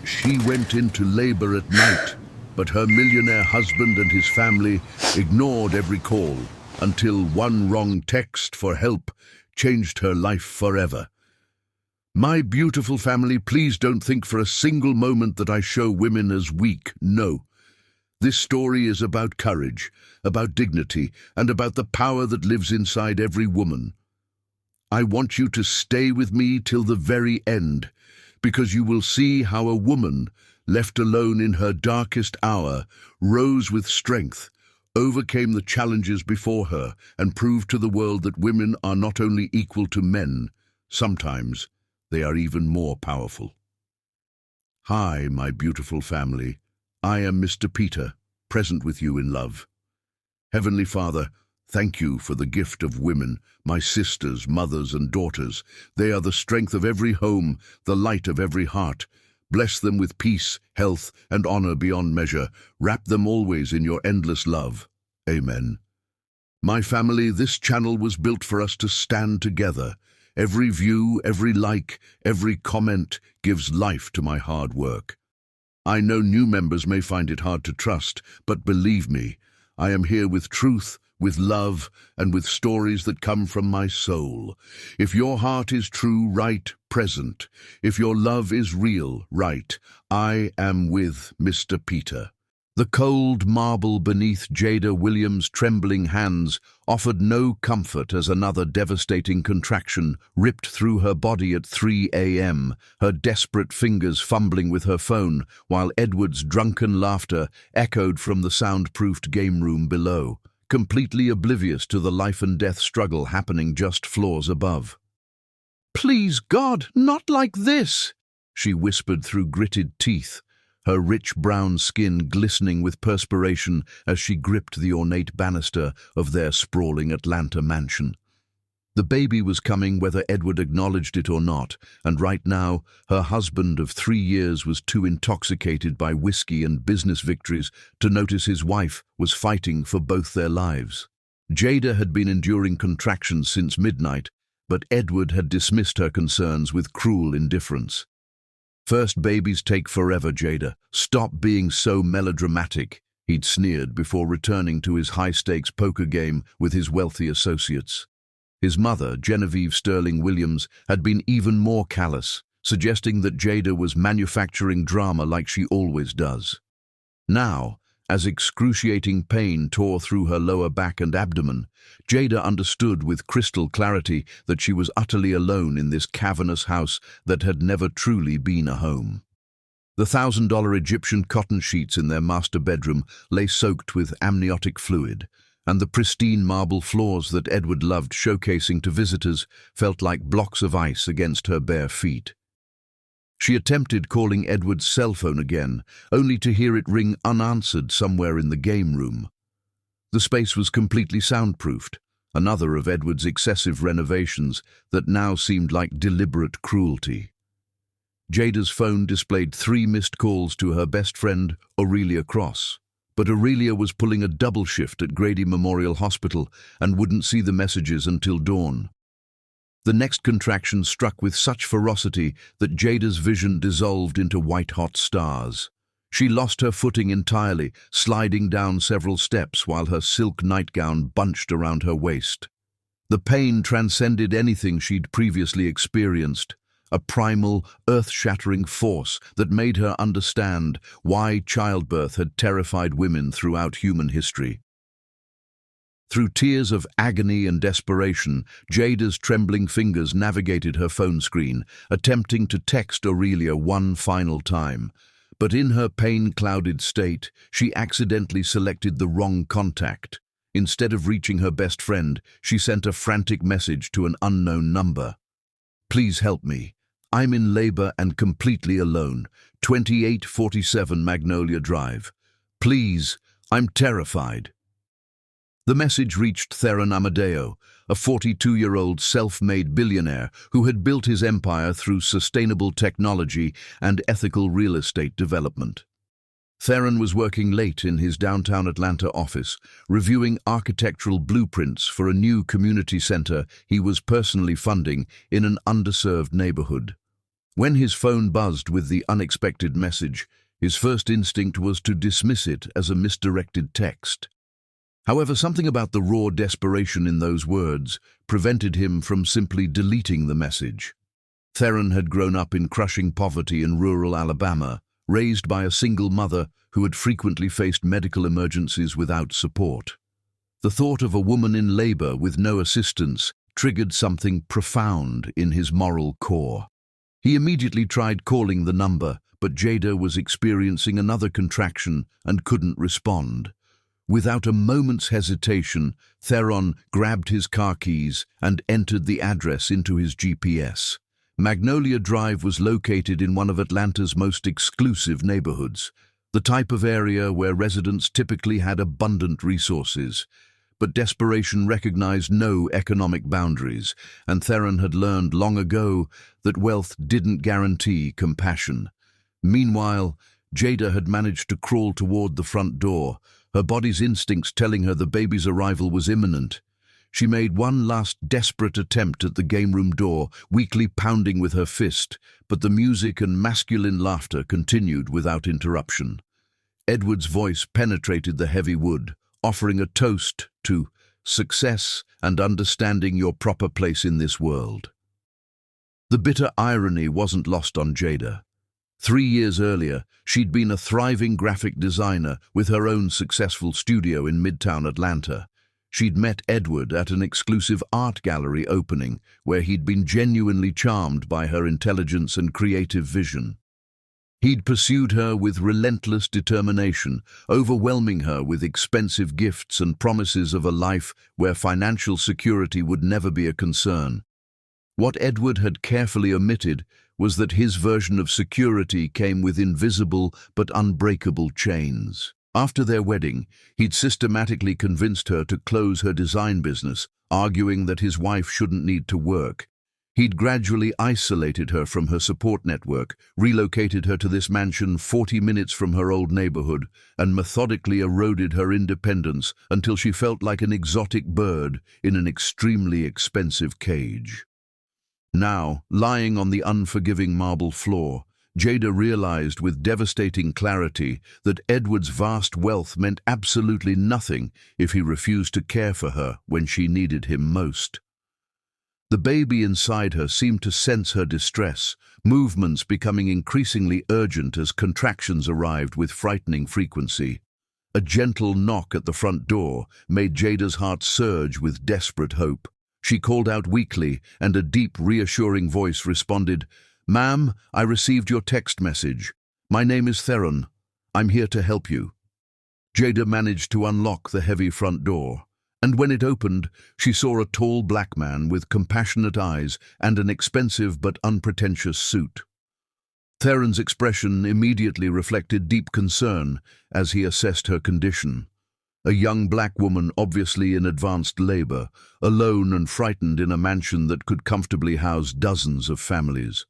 She went into labor at night, but her millionaire husband and his family ignored every call until one wrong text for help changed her life forever. My beautiful family, please don't think for a single moment that I show women as weak. No. This story is about courage, about dignity, and about the power that lives inside every woman. I want you to stay with me till the very end, because you will see how a woman, left alone in her darkest hour, rose with strength, overcame the challenges before her, and proved to the world that women are not only equal to men, sometimes they are even more powerful. Hi, my beautiful family. I am Mr. Peter, present with you in love. Heavenly Father, thank you for the gift of women, my sisters, mothers, and daughters. They are the strength of every home, the light of every heart. Bless them with peace, health, and honor beyond measure. Wrap them always in your endless love. Amen. My family, this channel was built for us to stand together. Every view, every like, every comment gives life to my hard work. I know new members may find it hard to trust, but believe me, I am here with truth, with love, and with stories that come from my soul. If your heart is true, right, present. If your love is real, right, I am with Mr. Peter. The cold marble beneath Jada Williams' trembling hands offered no comfort as another devastating contraction ripped through her body at 3 a.m., her desperate fingers fumbling with her phone, while Edward's drunken laughter echoed from the soundproofed game room below, completely oblivious to the life-and-death struggle happening just floors above. "Please, God, not like this," she whispered through gritted teeth, her rich brown skin glistening with perspiration as she gripped the ornate banister of their sprawling Atlanta mansion. The baby was coming whether Edward acknowledged it or not, and right now, her husband of 3 years was too intoxicated by whiskey and business victories to notice his wife was fighting for both their lives. Jada had been enduring contractions since midnight, but Edward had dismissed her concerns with cruel indifference. "First babies take forever, Jada. Stop being so melodramatic," he'd sneered before returning to his high-stakes poker game with his wealthy associates. His mother, Genevieve Sterling Williams, had been even more callous, suggesting that Jada was manufacturing drama like she always does. Now, as excruciating pain tore through her lower back and abdomen, Jada understood with crystal clarity that she was utterly alone in this cavernous house that had never truly been a home. The $1,000 Egyptian cotton sheets in their master bedroom lay soaked with amniotic fluid, and the pristine marble floors that Edward loved showcasing to visitors felt like blocks of ice against her bare feet. She attempted calling Edward's cell phone again, only to hear it ring unanswered somewhere in the game room. The space was completely soundproofed, another of Edward's excessive renovations that now seemed like deliberate cruelty. Jada's phone displayed 3 missed calls to her best friend, Aurelia Cross, but Aurelia was pulling a double shift at Grady Memorial Hospital and wouldn't see the messages until dawn. The next contraction struck with such ferocity that Jada's vision dissolved into white-hot stars. She lost her footing entirely, sliding down several steps while her silk nightgown bunched around her waist. The pain transcended anything she'd previously experienced, a primal, earth-shattering force that made her understand why childbirth had terrified women throughout human history. Through tears of agony and desperation, Jada's trembling fingers navigated her phone screen, attempting to text Aurelia one final time. But in her pain-clouded state, she accidentally selected the wrong contact. Instead of reaching her best friend, she sent a frantic message to an unknown number. "Please help me. I'm in labor and completely alone. 2847 Magnolia Drive. Please, I'm terrified." The message reached Theron Amadeo, a 42-year-old self-made billionaire who had built his empire through sustainable technology and ethical real estate development. Theron was working late in his downtown Atlanta office, reviewing architectural blueprints for a new community center he was personally funding in an underserved neighborhood. When his phone buzzed with the unexpected message, his first instinct was to dismiss it as a misdirected text. However, something about the raw desperation in those words prevented him from simply deleting the message. Theron had grown up in crushing poverty in rural Alabama, raised by a single mother who had frequently faced medical emergencies without support. The thought of a woman in labor with no assistance triggered something profound in his moral core. He immediately tried calling the number, but Jada was experiencing another contraction and couldn't respond. Without a moment's hesitation, Theron grabbed his car keys and entered the address into his GPS. Magnolia Drive was located in one of Atlanta's most exclusive neighborhoods, the type of area where residents typically had abundant resources. But desperation recognized no economic boundaries, and Theron had learned long ago that wealth didn't guarantee compassion. Meanwhile, Jada had managed to crawl toward the front door, her body's instincts telling her the baby's arrival was imminent. She made one last desperate attempt at the game room door, weakly pounding with her fist, but the music and masculine laughter continued without interruption. Edward's voice penetrated the heavy wood, offering a toast to success and understanding your proper place in this world. The bitter irony wasn't lost on Jada. 3 years earlier, she'd been a thriving graphic designer with her own successful studio in Midtown Atlanta. She'd met Edward at an exclusive art gallery opening, where he'd been genuinely charmed by her intelligence and creative vision. He'd pursued her with relentless determination, overwhelming her with expensive gifts and promises of a life where financial security would never be a concern. What Edward had carefully omitted was that his version of security came with invisible but unbreakable chains. After their wedding, he'd systematically convinced her to close her design business, arguing that his wife shouldn't need to work. He'd gradually isolated her from her support network, relocated her to this mansion 40 minutes from her old neighborhood, and methodically eroded her independence until she felt like an exotic bird in an extremely expensive cage. Now, lying on the unforgiving marble floor, Jada realized with devastating clarity that Edward's vast wealth meant absolutely nothing if he refused to care for her when she needed him most. The baby inside her seemed to sense her distress, movements becoming increasingly urgent as contractions arrived with frightening frequency. A gentle knock at the front door made Jada's heart surge with desperate hope. She called out weakly, and a deep, reassuring voice responded, "Ma'am, I received your text message. My name is Theron. I'm here to help you." Jada managed to unlock the heavy front door, and when it opened, she saw a tall black man with compassionate eyes and an expensive but unpretentious suit. Theron's expression immediately reflected deep concern as he assessed her condition. A young black woman obviously in advanced labor, alone and frightened in a mansion that could comfortably house dozens of families.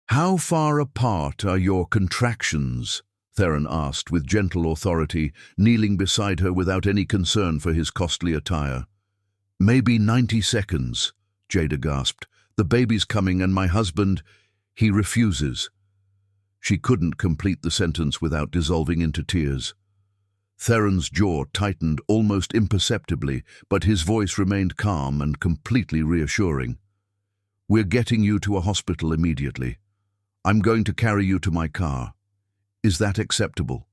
"How far apart are your contractions?" Theron asked with gentle authority, kneeling beside her without any concern for his costly attire. "Maybe 90 seconds, Jada gasped. "The baby's coming and my husband, he refuses." She couldn't complete the sentence without dissolving into tears. Theron's jaw tightened almost imperceptibly, but his voice remained calm and completely reassuring. "We're getting you to a hospital immediately. I'm going to carry you to my car. Is that acceptable?"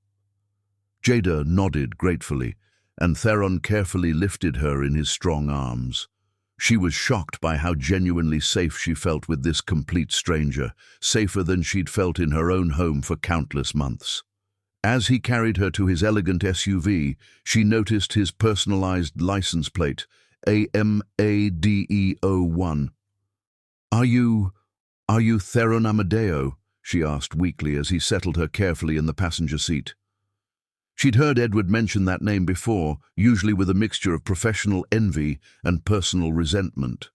Jada nodded gratefully, and Theron carefully lifted her in his strong arms. She was shocked by how genuinely safe she felt with this complete stranger, safer than she'd felt in her own home for countless months. As he carried her to his elegant SUV, she noticed his personalized license plate, AMADEO1. Are you Theron Amadeo?" she asked weakly as he settled her carefully in the passenger seat. She'd heard Edward mention that name before, usually with a mixture of professional envy and personal resentment.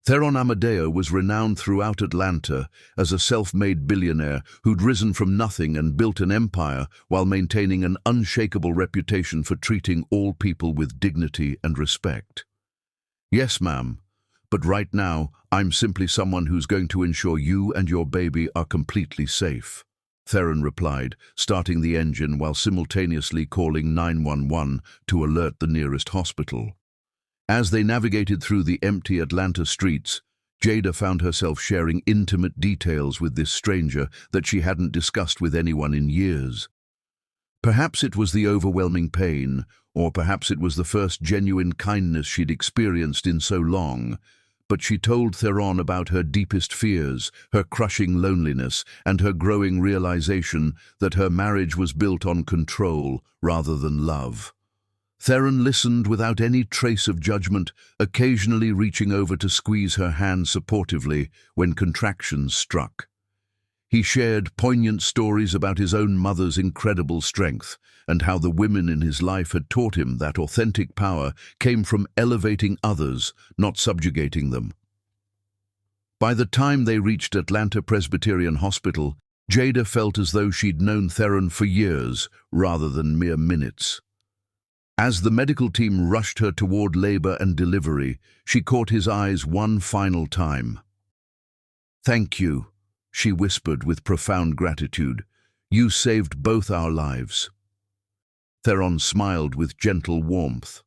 Theron Amadeo was renowned throughout Atlanta as a self-made billionaire who'd risen from nothing and built an empire while maintaining an unshakable reputation for treating all people with dignity and respect. "Yes, ma'am. But right now, I'm simply someone who's going to ensure you and your baby are completely safe. Theron replied, starting the engine while simultaneously calling 911 to alert the nearest hospital. As they navigated through the empty Atlanta streets, Jada found herself sharing intimate details with this stranger that she hadn't discussed with anyone in years. Perhaps it was the overwhelming pain, or perhaps it was the first genuine kindness she'd experienced in so long, but she told Theron about her deepest fears, her crushing loneliness, and her growing realization that her marriage was built on control rather than love. Theron listened without any trace of judgment, occasionally reaching over to squeeze her hand supportively when contractions struck. He shared poignant stories about his own mother's incredible strength and how the women in his life had taught him that authentic power came from elevating others, not subjugating them. By the time they reached Atlanta Presbyterian Hospital, Jada felt as though she'd known Theron for years rather than mere minutes. As the medical team rushed her toward labor and delivery, she caught his eyes one final time. "Thank you," she whispered with profound gratitude. "You saved both our lives." Theron smiled with gentle warmth.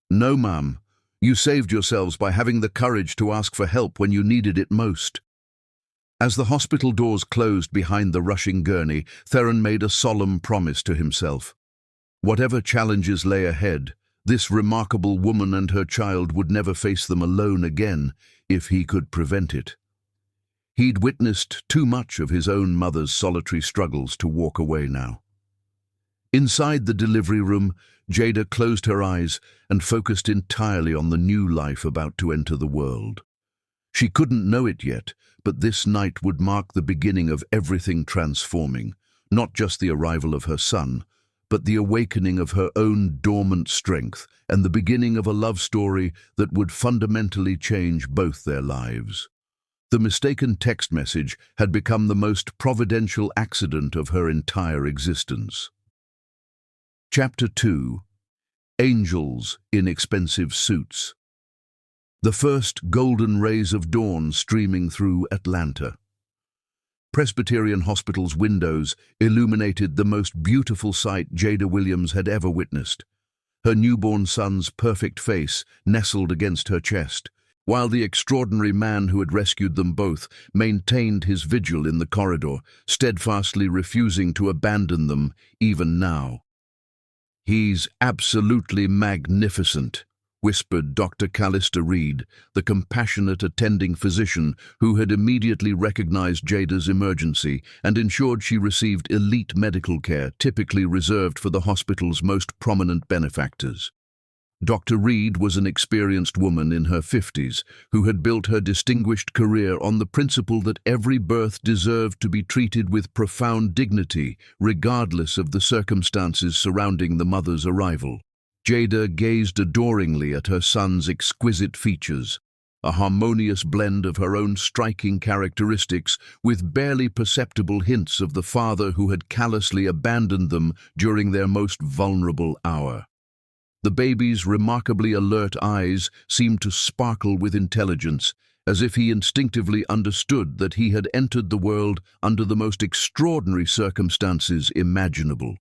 "No, ma'am. You saved yourselves by having the courage to ask for help when you needed it most." As the hospital doors closed behind the rushing gurney, Theron made a solemn promise to himself. Whatever challenges lay ahead, this remarkable woman and her child would never face them alone again if he could prevent it. He'd witnessed too much of his own mother's solitary struggles to walk away now. Inside the delivery room, Jada closed her eyes and focused entirely on the new life about to enter the world. She couldn't know it yet, but this night would mark the beginning of everything transforming, not just the arrival of her son, but the awakening of her own dormant strength and the beginning of a love story that would fundamentally change both their lives. The mistaken text message had become the most providential accident of her entire existence. Chapter 2. Angels in Expensive Suits. The first golden rays of dawn streaming through Atlanta. Presbyterian Hospital's windows illuminated the most beautiful sight Jada Williams had ever witnessed. Her newborn son's perfect face nestled against her chest, while the extraordinary man who had rescued them both maintained his vigil in the corridor, steadfastly refusing to abandon them even now. "He's absolutely magnificent," whispered Dr. Callista Reed, the compassionate attending physician who had immediately recognized Jada's emergency and ensured she received elite medical care typically reserved for the hospital's most prominent benefactors. Dr. Reed was an experienced woman in her 50s who had built her distinguished career on the principle that every birth deserved to be treated with profound dignity, regardless of the circumstances surrounding the mother's arrival. Jada gazed adoringly at her son's exquisite features, a harmonious blend of her own striking characteristics with barely perceptible hints of the father who had callously abandoned them during their most vulnerable hour. The baby's remarkably alert eyes seemed to sparkle with intelligence, as if he instinctively understood that he had entered the world under the most extraordinary circumstances imaginable.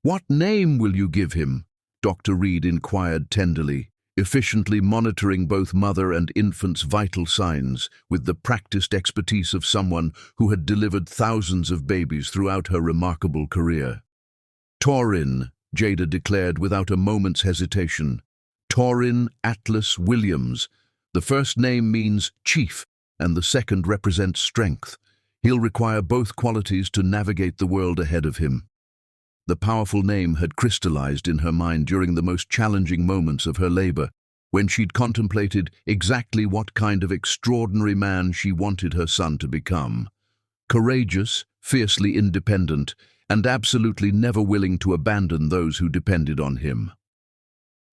"What name will you give him?" Dr. Reed inquired tenderly, efficiently monitoring both mother and infant's vital signs with the practiced expertise of someone who had delivered thousands of babies throughout her remarkable career. "Torin," Jada declared without a moment's hesitation. "Torin Atlas Williams. The first name means chief, and the second represents strength. He'll require both qualities to navigate the world ahead of him." The powerful name had crystallized in her mind during the most challenging moments of her labor, when she'd contemplated exactly what kind of extraordinary man she wanted her son to become. Courageous, fiercely independent, and absolutely never willing to abandon those who depended on him.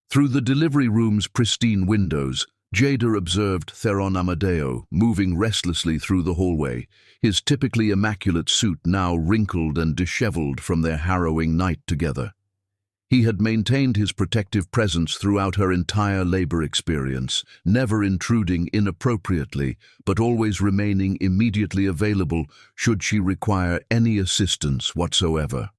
Through the delivery room's pristine windows, Jada observed Theron Amadeo moving restlessly through the hallway, his typically immaculate suit now wrinkled and disheveled from their harrowing night together. He had maintained his protective presence throughout her entire labor experience, never intruding inappropriately, but always remaining immediately available should she require any assistance whatsoever.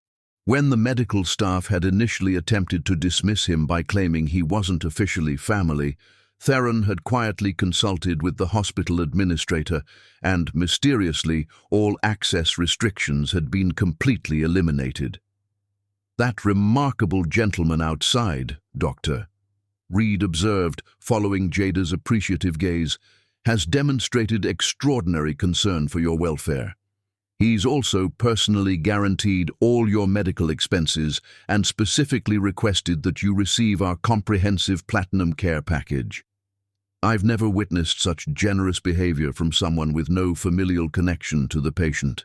When the medical staff had initially attempted to dismiss him by claiming he wasn't officially family, Theron had quietly consulted with the hospital administrator, and mysteriously, all access restrictions had been completely eliminated. "That remarkable gentleman outside, Doctor," Reed observed, following Jada's appreciative gaze, "has demonstrated extraordinary concern for your welfare. He's also personally guaranteed all your medical expenses and specifically requested that you receive our comprehensive Platinum Care package. I've never witnessed such generous behavior from someone with no familial connection to the patient."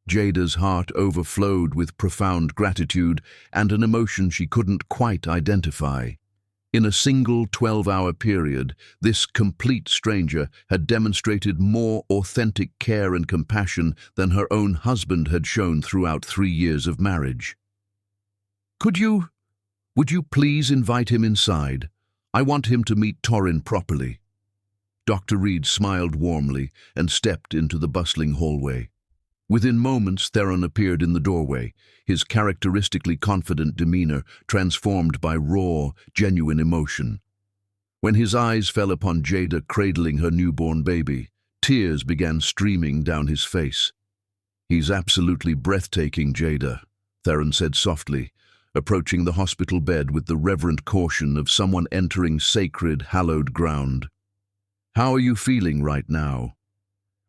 Jada's heart overflowed with profound gratitude and an emotion she couldn't quite identify. In a single 12-hour period, this complete stranger had demonstrated more authentic care and compassion than her own husband had shown throughout 3 years of marriage. Would you please invite him inside? I want him to meet Torin properly." Dr. Reed smiled warmly and stepped into the bustling hallway. Within moments, Theron appeared in the doorway, his characteristically confident demeanor transformed by raw, genuine emotion. When his eyes fell upon Jada cradling her newborn baby, tears began streaming down his face. "He's absolutely breathtaking, Jada," Theron said softly, approaching the hospital bed with the reverent caution of someone entering sacred, hallowed ground. "How are you feeling right now?"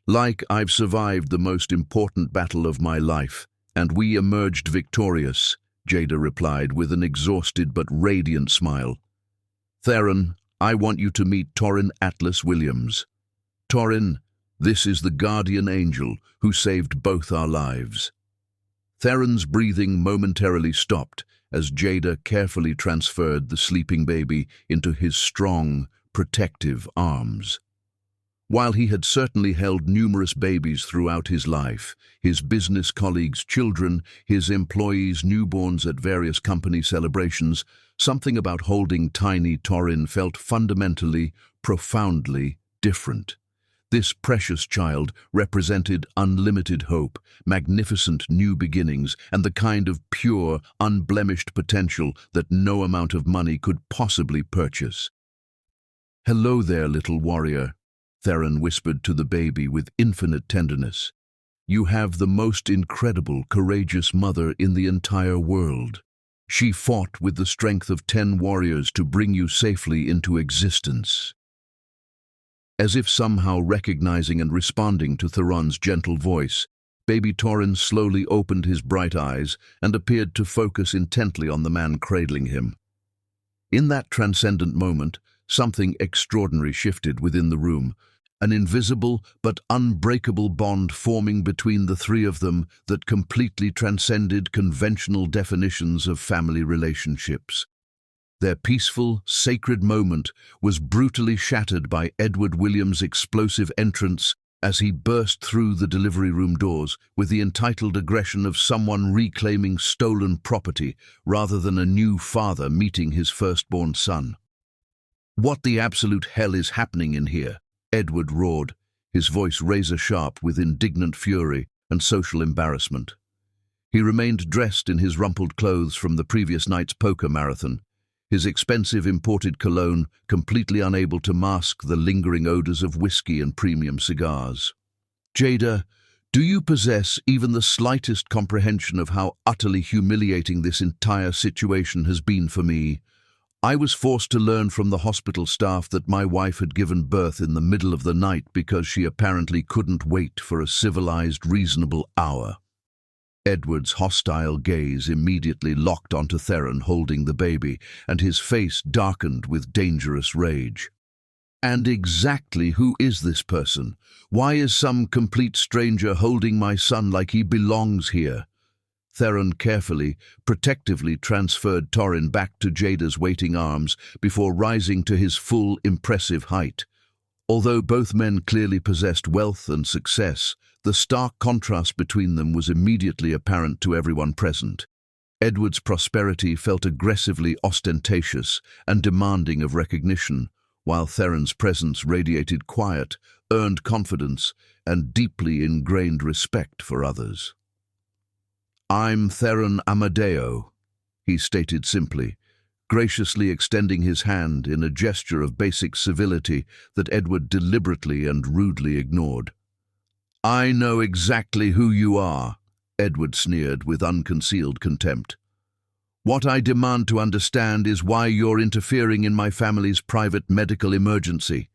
"Like I've survived the most important battle of my life, and we emerged victorious," Jada replied with an exhausted but radiant smile. "Theron, I want you to meet Torin Atlas Williams. Torin, this is the guardian angel who saved both our lives." Theron's breathing momentarily stopped as Jada carefully transferred the sleeping baby into his strong, protective arms. While he had certainly held numerous babies throughout his life, his business colleagues' children, his employees' newborns at various company celebrations, something about holding tiny Torin felt fundamentally, profoundly different. This precious child represented unlimited hope, magnificent new beginnings, and the kind of pure, unblemished potential that no amount of money could possibly purchase. "Hello there, little warrior," Theron whispered to the baby with infinite tenderness. "You have the most incredible, courageous mother in the entire world. She fought with the strength of 10 warriors to bring you safely into existence." As if somehow recognizing and responding to Theron's gentle voice, baby Torin slowly opened his bright eyes and appeared to focus intently on the man cradling him. In that transcendent moment, something extraordinary shifted within the room, an invisible but unbreakable bond forming between the three of them that completely transcended conventional definitions of family relationships. Their peaceful, sacred moment was brutally shattered by Edward Williams' explosive entrance as he burst through the delivery room doors with the entitled aggression of someone reclaiming stolen property rather than a new father meeting his firstborn son. "What the absolute hell is happening in here?" Edward roared, his voice razor-sharp with indignant fury and social embarrassment. He remained dressed in his rumpled clothes from the previous night's poker marathon, his expensive imported cologne completely unable to mask the lingering odors of whiskey and premium cigars. "Jada, do you possess even the slightest comprehension of how utterly humiliating this entire situation has been for me? I was forced to learn from the hospital staff that my wife had given birth in the middle of the night because she apparently couldn't wait for a civilized, reasonable hour." Edward's hostile gaze immediately locked onto Theron holding the baby, and his face darkened with dangerous rage. "And exactly who is this person? Why is some complete stranger holding my son like he belongs here?" Theron carefully, protectively transferred Torin back to Jada's waiting arms before rising to his full, impressive height. Although both men clearly possessed wealth and success, the stark contrast between them was immediately apparent to everyone present. Edward's prosperity felt aggressively ostentatious and demanding of recognition, while Theron's presence radiated quiet, earned confidence, and deeply ingrained respect for others. "I'm Theron Amadeo," he stated simply, graciously extending his hand in a gesture of basic civility that Edward deliberately and rudely ignored. "I know exactly who you are," Edward sneered with unconcealed contempt. "What I demand to understand is why you're interfering in my family's private medical emergency."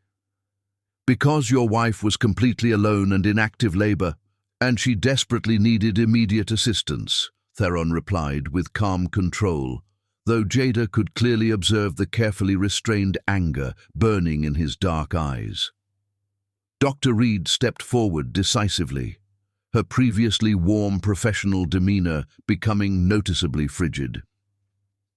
"Because your wife was completely alone and in active labor, and she desperately needed immediate assistance," Theron replied with calm control, though Jada could clearly observe the carefully restrained anger burning in his dark eyes. Dr. Reed stepped forward decisively, her previously warm professional demeanor becoming noticeably frigid.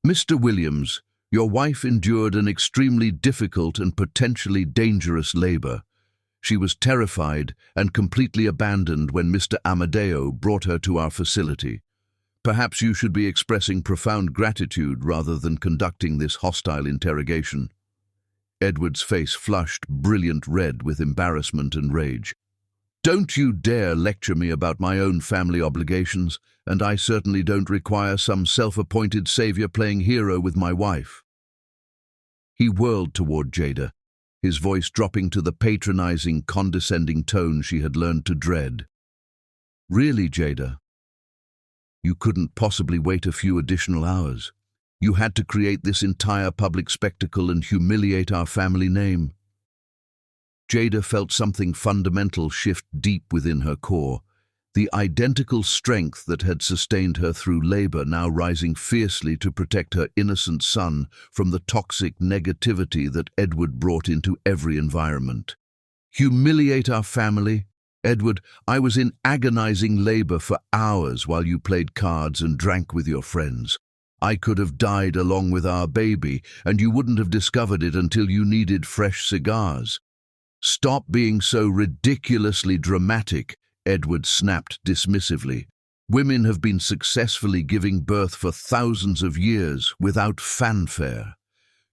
"Mr. Williams, your wife endured an extremely difficult and potentially dangerous labor. She was terrified and completely abandoned when Mr. Amadeo brought her to our facility. Perhaps you should be expressing profound gratitude rather than conducting this hostile interrogation." Edward's face flushed brilliant red with embarrassment and rage. "Don't you dare lecture me about my own family obligations, and I certainly don't require some self-appointed savior playing hero with my wife." He whirled toward Jada, his voice dropping to the patronizing, condescending tone she had learned to dread. "Really, Jada? You couldn't possibly wait a few additional hours. You had to create this entire public spectacle and humiliate our family name." Jada felt something fundamental shift deep within her core, the identical strength that had sustained her through labor now rising fiercely to protect her innocent son from the toxic negativity that Edward brought into every environment. "Humiliate our family? Edward, I was in agonizing labor for hours while you played cards and drank with your friends. I could have died along with our baby, and you wouldn't have discovered it until you needed fresh cigars." "Stop being so ridiculously dramatic," Edward snapped dismissively. "Women have been successfully giving birth for thousands of years without fanfare.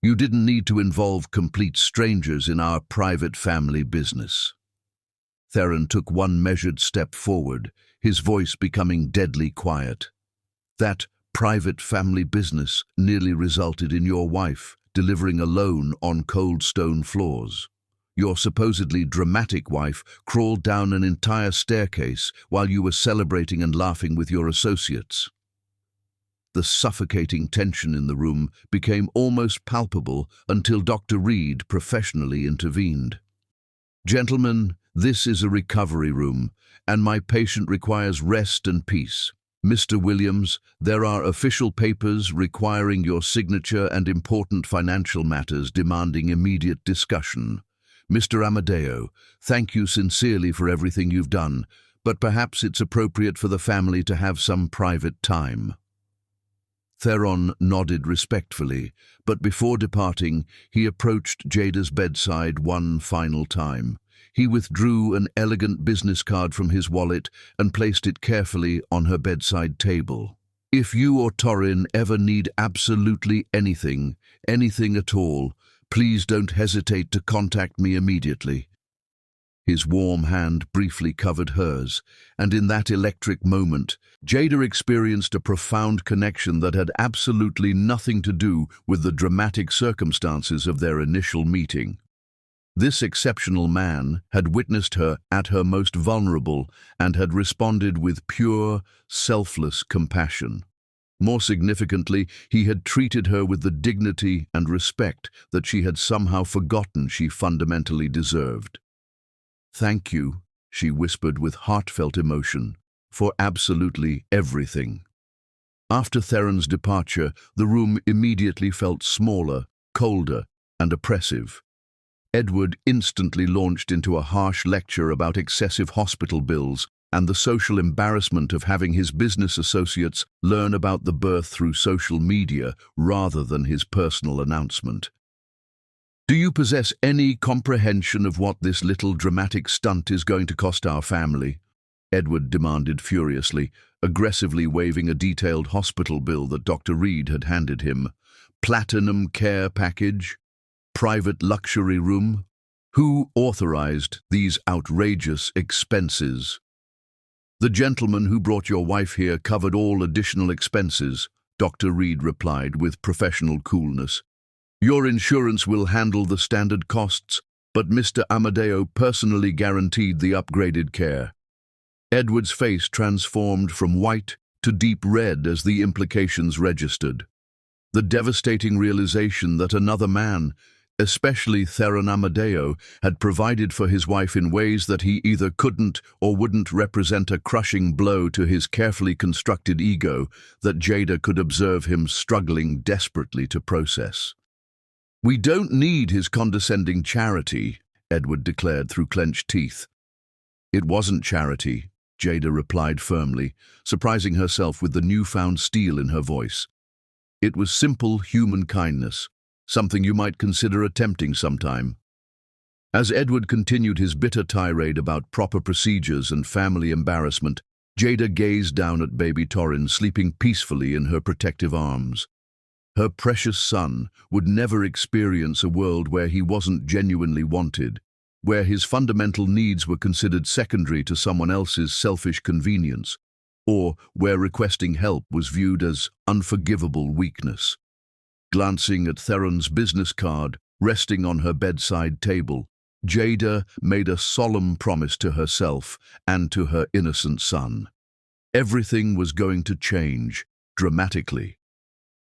You didn't need to involve complete strangers in our private family business." Theron took one measured step forward, his voice becoming deadly quiet. "That private family business nearly resulted in your wife delivering alone on cold stone floors. Your supposedly dramatic wife crawled down an entire staircase while you were celebrating and laughing with your associates." The suffocating tension in the room became almost palpable until Dr. Reed professionally intervened. "Gentlemen, this is a recovery room, and my patient requires rest and peace. Mr. Williams, there are official papers requiring your signature and important financial matters demanding immediate discussion. Mr. Amadeo, thank you sincerely for everything you've done, but perhaps it's appropriate for the family to have some private time." Theron nodded respectfully, but before departing, he approached Jada's bedside one final time. He withdrew an elegant business card from his wallet and placed it carefully on her bedside table. "If you or Torin ever need absolutely anything at all, please don't hesitate to contact me immediately." His warm hand briefly covered hers, and in that electric moment, Jada experienced a profound connection that had absolutely nothing to do with the dramatic circumstances of their initial meeting. This exceptional man had witnessed her at her most vulnerable and had responded with pure, selfless compassion. More significantly, he had treated her with the dignity and respect that she had somehow forgotten she fundamentally deserved. "Thank you," she whispered with heartfelt emotion, "for absolutely everything." After Theron's departure, the room immediately felt smaller, colder, and oppressive. Edward instantly launched into a harsh lecture about excessive hospital bills and the social embarrassment of having his business associates learn about the birth through social media rather than his personal announcement. "Do you possess any comprehension of what this little dramatic stunt is going to cost our family?" Edward demanded furiously, aggressively waving a detailed hospital bill that Dr. Reed had handed him. Platinum care package? Private luxury room? Who authorized these outrageous expenses? The gentleman who brought your wife here covered all additional expenses, Dr. Reed replied with professional coolness. Your insurance will handle the standard costs, but Mr. Amadeo personally guaranteed the upgraded care. Edward's face transformed from white to deep red as the implications registered. The devastating realization that another man, especially Theron Amadeo, had provided for his wife in ways that he either couldn't or wouldn't represent a crushing blow to his carefully constructed ego that Jada could observe him struggling desperately to process. We don't need his condescending charity, Edward declared through clenched teeth. It wasn't charity, Jada replied firmly, surprising herself with the newfound steel in her voice. It was simple human kindness, something you might consider attempting sometime. As Edward continued his bitter tirade about proper procedures and family embarrassment, Jada gazed down at baby Torrin sleeping peacefully in her protective arms. Her precious son would never experience a world where he wasn't genuinely wanted, where his fundamental needs were considered secondary to someone else's selfish convenience, or where requesting help was viewed as unforgivable weakness. Glancing at Theron's business card resting on her bedside table, Jada made a solemn promise to herself and to her innocent son. Everything was going to change, dramatically.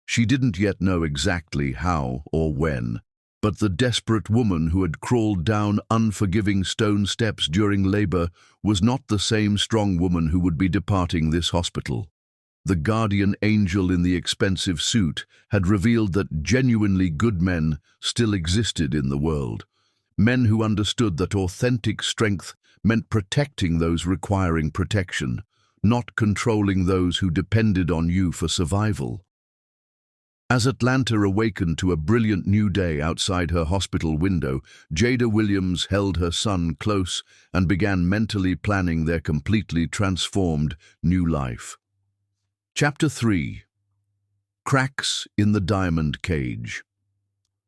She didn't yet know exactly how or when, but the desperate woman who had crawled down unforgiving stone steps during labor was not the same strong woman who would be departing this hospital. The guardian angel in the expensive suit had revealed that genuinely good men still existed in the world. Men who understood that authentic strength meant protecting those requiring protection, not controlling those who depended on you for survival. As Atlanta awakened to a brilliant new day outside her hospital window, Jada Williams held her son close and began mentally planning their completely transformed new life. Chapter 3. Cracks in the Diamond Cage.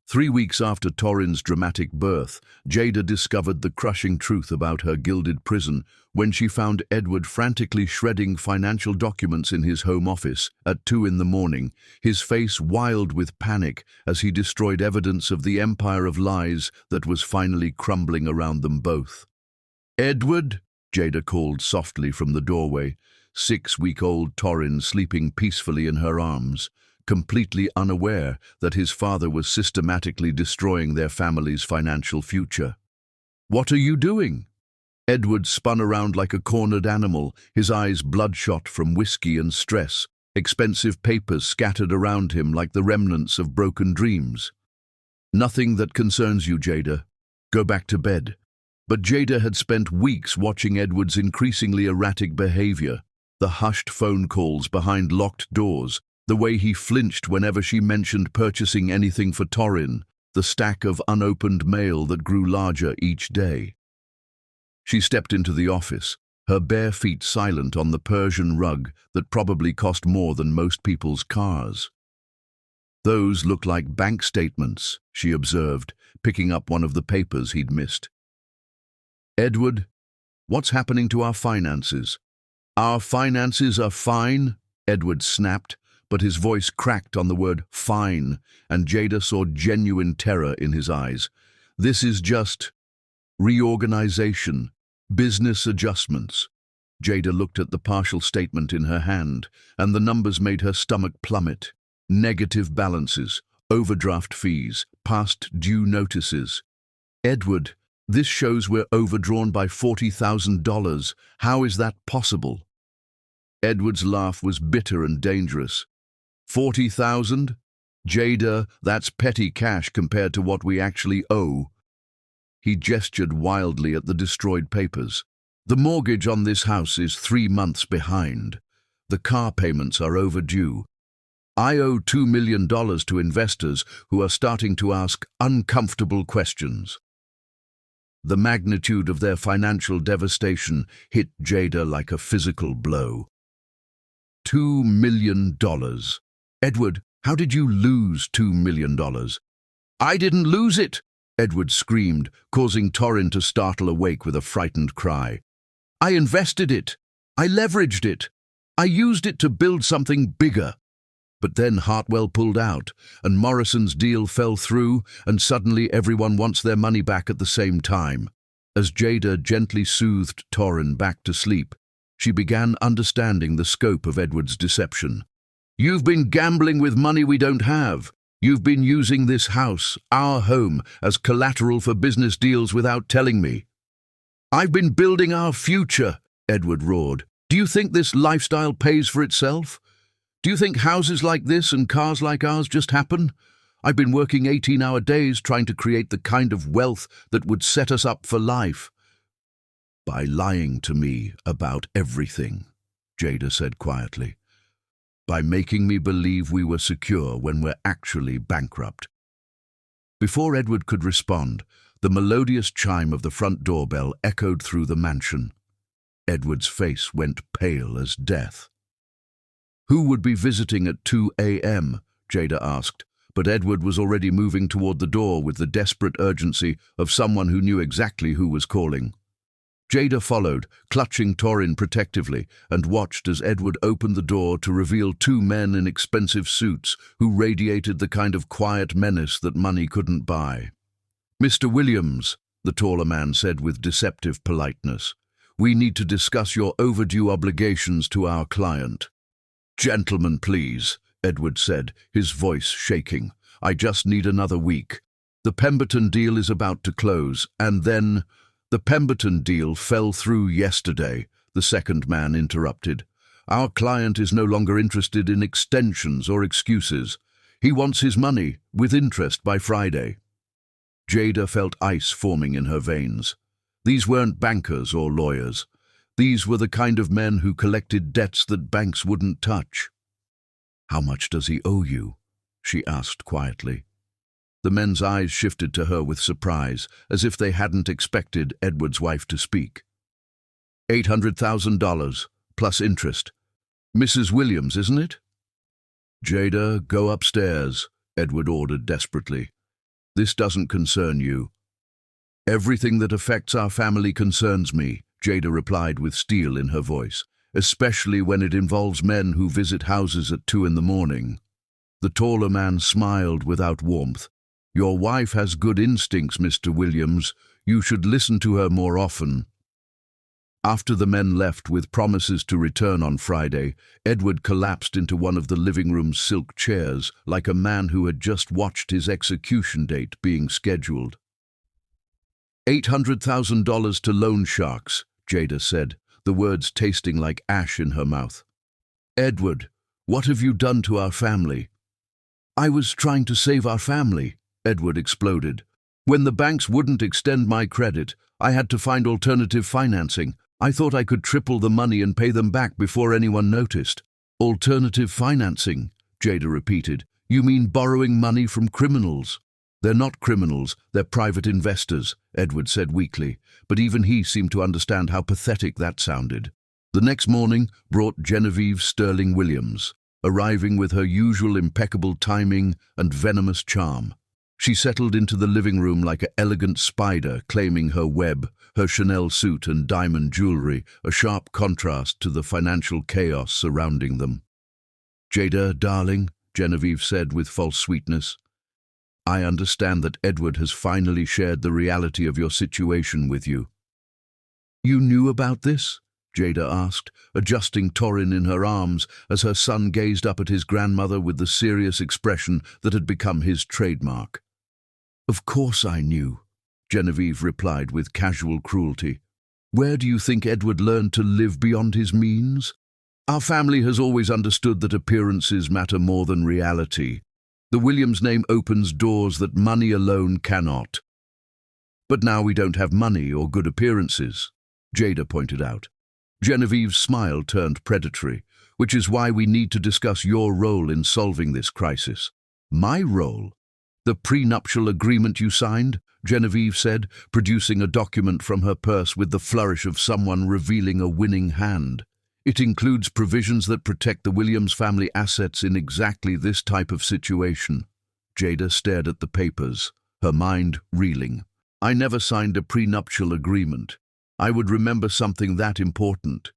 3 weeks after Torrin's dramatic birth, Jada discovered the crushing truth about her gilded prison when she found Edward frantically shredding financial documents in his home office at 2 in the morning, his face wild with panic as he destroyed evidence of the empire of lies that was finally crumbling around them both. "Edward," Jada called softly from the doorway, 6-week-old Torrin sleeping peacefully in her arms, completely unaware that his father was systematically destroying their family's financial future. "What are you doing?" Edward spun around like a cornered animal, his eyes bloodshot from whiskey and stress, expensive papers scattered around him like the remnants of broken dreams. "Nothing that concerns you, Jada. Go back to bed." But Jada had spent weeks watching Edward's increasingly erratic behavior, the hushed phone calls behind locked doors, the way he flinched whenever she mentioned purchasing anything for Torrin, the stack of unopened mail that grew larger each day. She stepped into the office, her bare feet silent on the Persian rug that probably cost more than most people's cars. "Those look like bank statements," she observed, picking up one of the papers he'd missed. "Edward, what's happening to our finances?" "Our finances are fine," Edward snapped, but his voice cracked on the word fine, and Jada saw genuine terror in his eyes. "This is just reorganization, business adjustments." Jada looked at the partial statement in her hand, and the numbers made her stomach plummet. Negative balances, overdraft fees, past due notices. "Edward, this shows we're overdrawn by $40,000. How is that possible?" Edward's laugh was bitter and dangerous. 40,000? Jada, that's petty cash compared to what we actually owe." He gestured wildly at the destroyed papers. "The mortgage on this house is 3 months behind. The car payments are overdue. I owe $2 million to investors who are starting to ask uncomfortable questions." The magnitude of their financial devastation hit Jada like a physical blow. $2 million. Edward, how did you lose $2 million? I didn't lose it, Edward screamed, causing Torrin to startle awake with a frightened cry. I invested it. I leveraged it. I used it to build something bigger. But then Hartwell pulled out, and Morrison's deal fell through, and suddenly everyone wants their money back at the same time. As Jada gently soothed Torrin back to sleep, she began understanding the scope of Edward's deception. You've been gambling with money we don't have. You've been using this house, our home, as collateral for business deals without telling me. I've been building our future, Edward roared. Do you think this lifestyle pays for itself? Do you think houses like this and cars like ours just happen? I've been working 18-hour days trying to create the kind of wealth that would set us up for life. By lying to me about everything, Jada said quietly. By making me believe we were secure when we're actually bankrupt. Before Edward could respond, the melodious chime of the front doorbell echoed through the mansion. Edward's face went pale as death. Who would be visiting at 2 a.m., Jada asked, but Edward was already moving toward the door with the desperate urgency of someone who knew exactly who was calling. Jada followed, clutching Torrin protectively, and watched as Edward opened the door to reveal two men in expensive suits who radiated the kind of quiet menace that money couldn't buy. Mr. Williams, the taller man said with deceptive politeness, we need to discuss your overdue obligations to our client. Gentlemen, please, Edward said, his voice shaking. I just need another week. The Pemberton deal is about to close, and then... The Pemberton deal fell through yesterday, the second man interrupted. Our client is no longer interested in extensions or excuses. He wants his money, with interest, by Friday. Jada felt ice forming in her veins. These weren't bankers or lawyers. These were the kind of men who collected debts that banks wouldn't touch. How much does he owe you? She asked quietly. The men's eyes shifted to her with surprise, as if they hadn't expected Edward's wife to speak. $800,000, plus interest. Mrs. Williams, isn't it? Jada, go upstairs, Edward ordered desperately. This doesn't concern you. Everything that affects our family concerns me, Jada replied with steel in her voice, especially when it involves men who visit houses at 2 a.m. The taller man smiled without warmth. Your wife has good instincts, Mr. Williams. You should listen to her more often. After the men left with promises to return on Friday, Edward collapsed into one of the living room's silk chairs, like a man who had just watched his execution date being scheduled. $800,000 to loan sharks, Jada said, the words tasting like ash in her mouth. Edward, what have you done to our family? I was trying to save our family, Edward exploded. When the banks wouldn't extend my credit, I had to find alternative financing. I thought I could triple the money and pay them back before anyone noticed. Alternative financing, Jada repeated. You mean borrowing money from criminals? They're not criminals, they're private investors, Edward said weakly, but even he seemed to understand how pathetic that sounded. The next morning brought Genevieve Sterling Williams, arriving with her usual impeccable timing and venomous charm. She settled into the living room like an elegant spider, claiming her web, her Chanel suit and diamond jewelry, a sharp contrast to the financial chaos surrounding them. Jada, darling, Genevieve said with false sweetness, I understand that Edward has finally shared the reality of your situation with you. You knew about this? Jada asked, adjusting Torrin in her arms as her son gazed up at his grandmother with the serious expression that had become his trademark. Of course I knew, Genevieve replied with casual cruelty. Where do you think Edward learned to live beyond his means? Our family has always understood that appearances matter more than reality. The Williams name opens doors that money alone cannot. But now we don't have money or good appearances, Jada pointed out. Genevieve's smile turned predatory, which is why we need to discuss your role in solving this crisis. My role? The prenuptial agreement you signed, Genevieve said, producing a document from her purse with the flourish of someone revealing a winning hand. It includes provisions that protect the Williams family assets in exactly this type of situation. Jada stared at the papers, her mind reeling. I never signed a prenuptial agreement. I would remember something that important.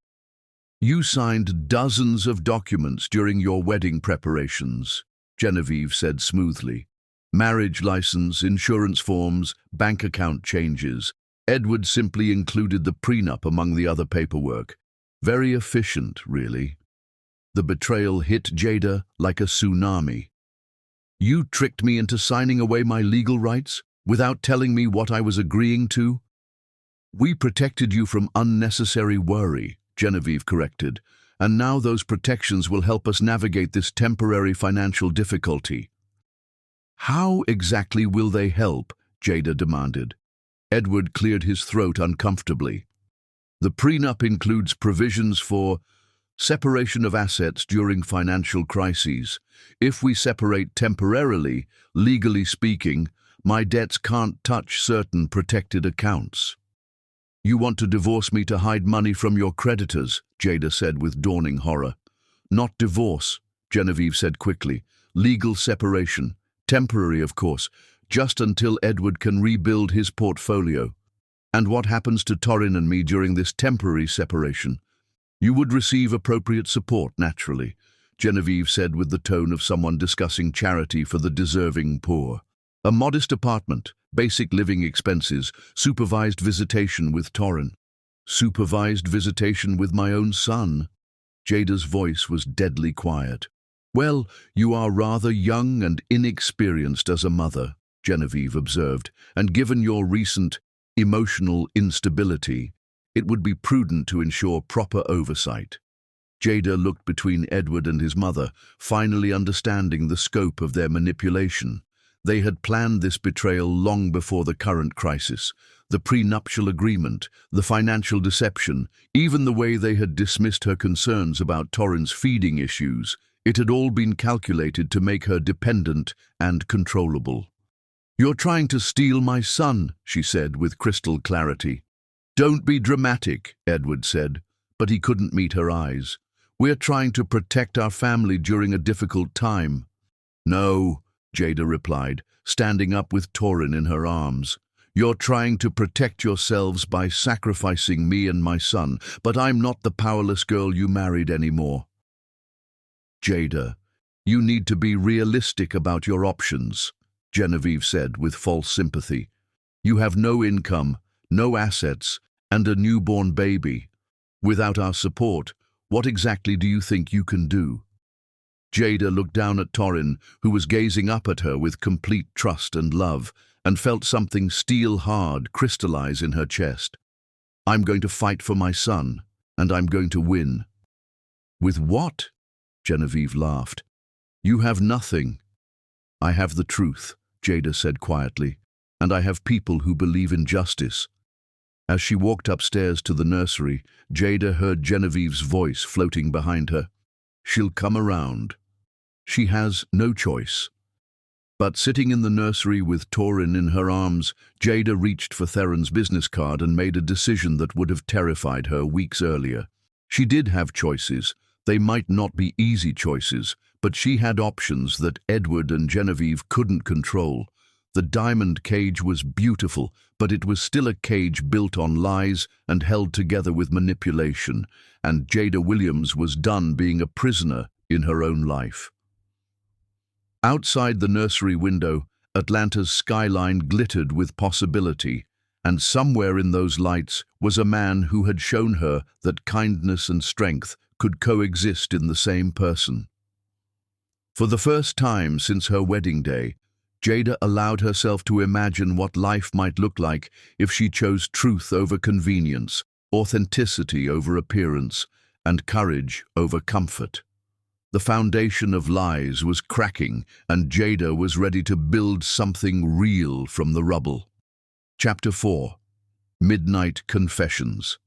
You signed dozens of documents during your wedding preparations, Genevieve said smoothly. Marriage license, insurance forms, bank account changes. Edward simply included the prenup among the other paperwork. Very efficient, really. The betrayal hit Jada like a tsunami. You tricked me into signing away my legal rights without telling me what I was agreeing to? We protected you from unnecessary worry, Genevieve corrected, and now those protections will help us navigate this temporary financial difficulty. How exactly will they help? Jada demanded. Edward cleared his throat uncomfortably. The prenup includes provisions for separation of assets during financial crises. If we separate temporarily, legally speaking, my debts can't touch certain protected accounts. You want to divorce me to hide money from your creditors, Jada said with dawning horror. Not divorce, Genevieve said quickly. Legal separation. Temporary, of course, just until Edward can rebuild his portfolio. And what happens to Torrin and me during this temporary separation? You would receive appropriate support, naturally, Genevieve said with the tone of someone discussing charity for the deserving poor. A modest apartment, basic living expenses, supervised visitation with Torrin. Supervised visitation with my own son? Jada's voice was deadly quiet. Well, you are rather young and inexperienced as a mother, Genevieve observed, and given your recent emotional instability, it would be prudent to ensure proper oversight. Jada looked between Edward and his mother, finally understanding the scope of their manipulation. They had planned this betrayal long before the current crisis. The prenuptial agreement, the financial deception, even the way they had dismissed her concerns about Torrin's feeding issues, it had all been calculated to make her dependent and controllable. You're trying to steal my son, she said with crystal clarity. Don't be dramatic, Edward said, but he couldn't meet her eyes. We're trying to protect our family during a difficult time. No, Jada replied, standing up with Torrin in her arms. You're trying to protect yourselves by sacrificing me and my son, but I'm not the powerless girl you married anymore. Jada, you need to be realistic about your options, Genevieve said with false sympathy. You have no income, no assets, and a newborn baby. Without our support, what exactly do you think you can do? Jada looked down at Torrin, who was gazing up at her with complete trust and love, and felt something steel-hard crystallize in her chest. I'm going to fight for my son, and I'm going to win. With what? Genevieve laughed. You have nothing. I have the truth, Jada said quietly, and I have people who believe in justice. As she walked upstairs to the nursery, Jada heard Genevieve's voice floating behind her. She'll come around. She has no choice. But sitting in the nursery with Torrin in her arms, Jada reached for Theron's business card and made a decision that would have terrified her weeks earlier. She did have choices. They might not be easy choices, but she had options that Edward and Genevieve couldn't control. The diamond cage was beautiful, but it was still a cage built on lies and held together with manipulation, and Jada Williams was done being a prisoner in her own life. Outside the nursery window, Atlanta's skyline glittered with possibility, and somewhere in those lights was a man who had shown her that kindness and strength could coexist in the same person. For the first time since her wedding day, Jada allowed herself to imagine what life might look like if she chose truth over convenience, authenticity over appearance, and courage over comfort. The foundation of lies was cracking, and Jada was ready to build something real from the rubble. Chapter 4. Midnight Confessions.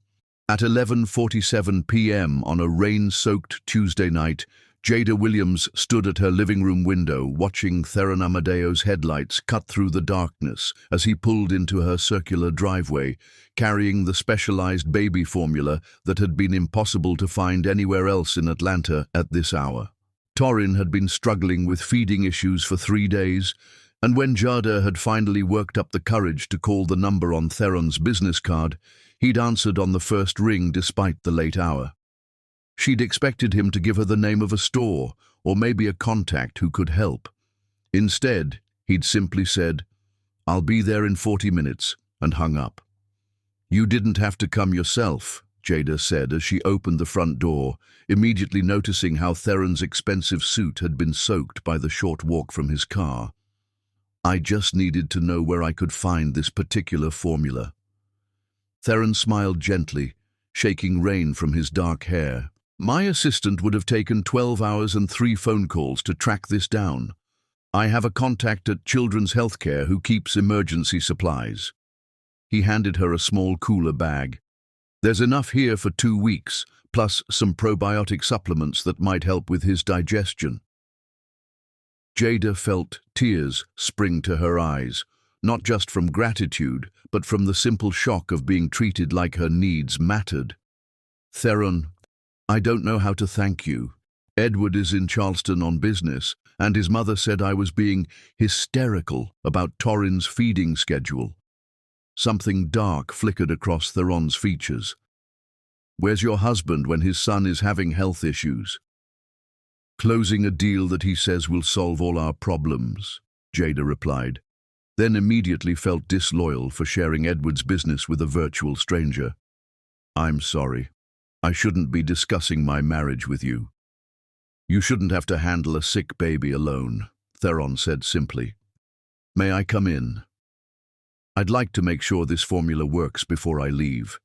At 11:47 p.m. on a rain-soaked Tuesday night, Jada Williams stood at her living room window, watching Theron Amadeo's headlights cut through the darkness as he pulled into her circular driveway, carrying the specialized baby formula that had been impossible to find anywhere else in Atlanta at this hour. Torin had been struggling with feeding issues for 3 days, and when Jada had finally worked up the courage to call the number on Theron's business card, he'd answered on the first ring despite the late hour. She'd expected him to give her the name of a store, or maybe a contact who could help. Instead, he'd simply said, "I'll be there in 40 minutes, and hung up. "You didn't have to come yourself," Jada said as she opened the front door, immediately noticing how Theron's expensive suit had been soaked by the short walk from his car. "I just needed to know where I could find this particular formula." Theron smiled gently, shaking rain from his dark hair. "My assistant would have taken 12 hours and 3 phone calls to track this down. I have a contact at Children's Healthcare who keeps emergency supplies." He handed her a small cooler bag. "There's enough here for 2 weeks, plus some probiotic supplements that might help with his digestion." Jada felt tears spring to her eyes, not just from gratitude, but from the simple shock of being treated like her needs mattered. "Theron, I don't know how to thank you. Edward is in Charleston on business, and his mother said I was being hysterical about Torin's feeding schedule." Something dark flickered across Theron's features. "Where's your husband when his son is having health issues?" "Closing a deal that he says will solve all our problems," Jada replied, then immediately felt disloyal for sharing Edward's business with a virtual stranger. "I'm sorry. I shouldn't be discussing my marriage with you." "You shouldn't have to handle a sick baby alone," Theron said simply. "May I come in? I'd like to make sure this formula works before I leave."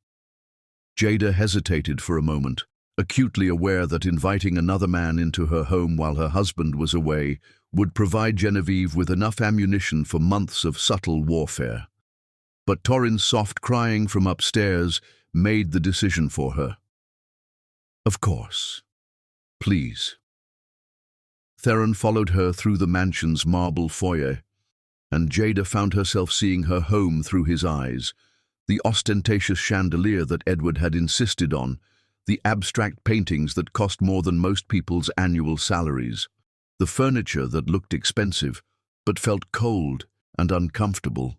Jada hesitated for a moment, acutely aware that inviting another man into her home while her husband was away would provide Genevieve with enough ammunition for months of subtle warfare. But Torin's soft crying from upstairs made the decision for her. "Of course. Please." Theron followed her through the mansion's marble foyer, and Jada found herself seeing her home through his eyes, the ostentatious chandelier that Edward had insisted on, the abstract paintings that cost more than most people's annual salaries, the furniture that looked expensive but felt cold and uncomfortable.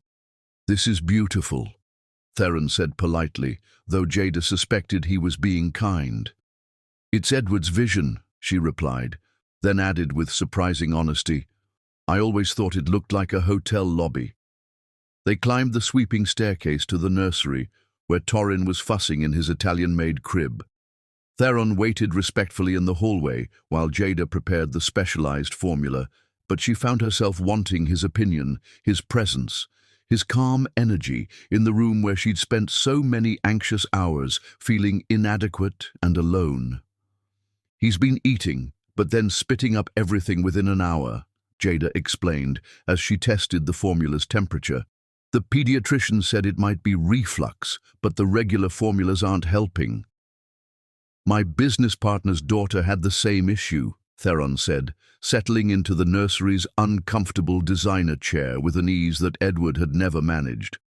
"This is beautiful," Theron said politely, though Jada suspected he was being kind. "It's Edward's vision," she replied, then added with surprising honesty, "I always thought it looked like a hotel lobby." They climbed the sweeping staircase to the nursery, where Torin was fussing in his Italian-made crib. Theron waited respectfully in the hallway while Jada prepared the specialized formula, but she found herself wanting his opinion, his presence, his calm energy in the room where she'd spent so many anxious hours feeling inadequate and alone. "He's been eating, but then spitting up everything within an hour," Jada explained as she tested the formula's temperature. "The pediatrician said it might be reflux, but the regular formulas aren't helping." "My business partner's daughter had the same issue," Theron said, settling into the nursery's uncomfortable designer chair with an ease that Edward had never managed.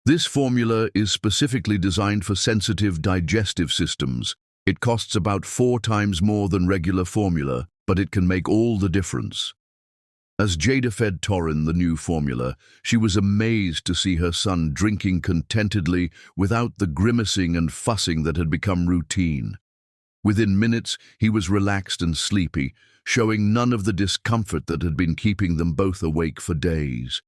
"This formula is specifically designed for sensitive digestive systems. It costs about 4 times more than regular formula, but it can make all the difference." As Jada fed Torin the new formula, she was amazed to see her son drinking contentedly without the grimacing and fussing that had become routine. Within minutes, he was relaxed and sleepy, showing none of the discomfort that had been keeping them both awake for days.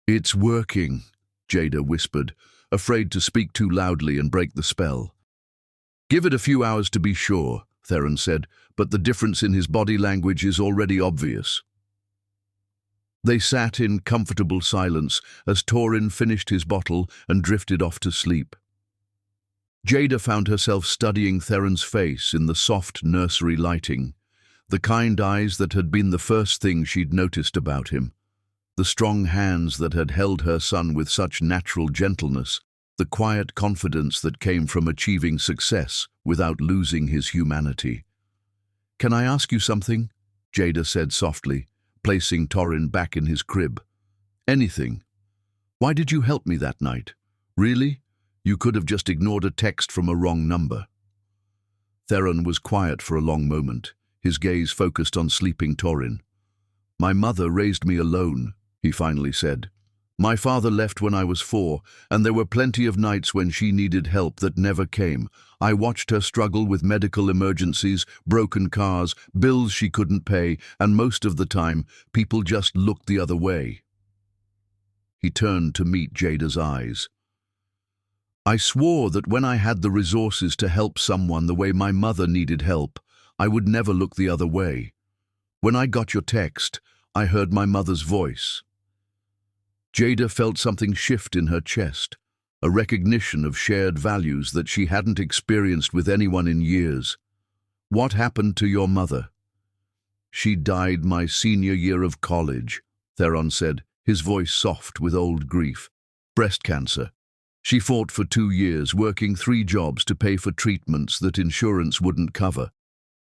"It's working," Jada whispered, afraid to speak too loudly and break the spell. "Give it a few hours to be sure," Theron said, "but the difference in his body language is already obvious." They sat in comfortable silence as Torin finished his bottle and drifted off to sleep. Jada found herself studying Theron's face in the soft nursery lighting, the kind eyes that had been the first thing she'd noticed about him, the strong hands that had held her son with such natural gentleness, the quiet confidence that came from achieving success without losing his humanity. "Can I ask you something?" Jada said softly, placing Torin back in his crib. "Anything. Why did you help me that night? Really? You could have just ignored a text from a wrong number." Theron was quiet for a long moment, his gaze focused on sleeping Torin. "My mother raised me alone," he finally said. "My father left when I was 4, and there were plenty of nights when she needed help that never came. I watched her struggle with medical emergencies, broken cars, bills she couldn't pay, and most of the time, people just looked the other way." He turned to meet Jada's eyes. "I swore that when I had the resources to help someone the way my mother needed help, I would never look the other way. When I got your text, I heard my mother's voice." Jada felt something shift in her chest, a recognition of shared values that she hadn't experienced with anyone in years. "What happened to your mother?" "She died my senior year of college," Theron said, his voice soft with old grief. "Breast cancer. She fought for 2 years, working 3 jobs to pay for treatments that insurance wouldn't cover.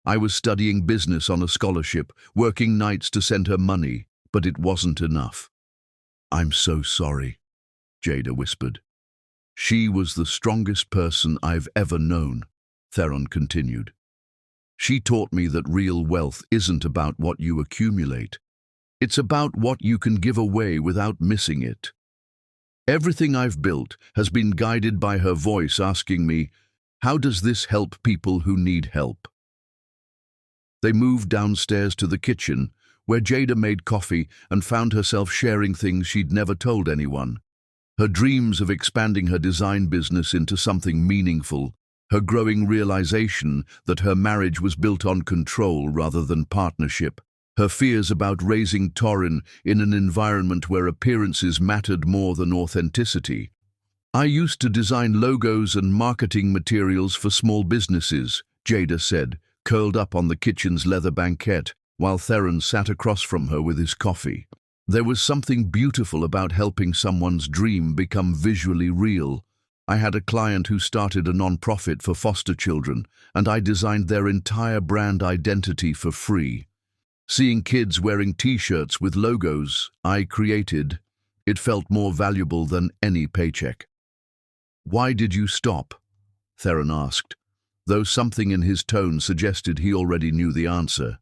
I was studying business on a scholarship, working nights to send her money, but it wasn't enough." "I'm so sorry," Jada whispered. "She was the strongest person I've ever known," Theron continued. "She taught me that real wealth isn't about what you accumulate. It's about what you can give away without missing it. Everything I've built has been guided by her voice asking me, 'How does this help people who need help?'" They moved downstairs to the kitchen, where Jada made coffee and found herself sharing things she'd never told anyone. Her dreams of expanding her design business into something meaningful, her growing realization that her marriage was built on control rather than partnership, her fears about raising Torin in an environment where appearances mattered more than authenticity. "I used to design logos and marketing materials for small businesses," Jada said, curled up on the kitchen's leather banquette, while Theron sat across from her with his coffee. "There was something beautiful about helping someone's dream become visually real. I had a client who started a non-profit for foster children, and I designed their entire brand identity for free. Seeing kids wearing t-shirts with logos I created, it felt more valuable than any paycheck." "Why did you stop?" Theron asked, though something in his tone suggested he already knew the answer.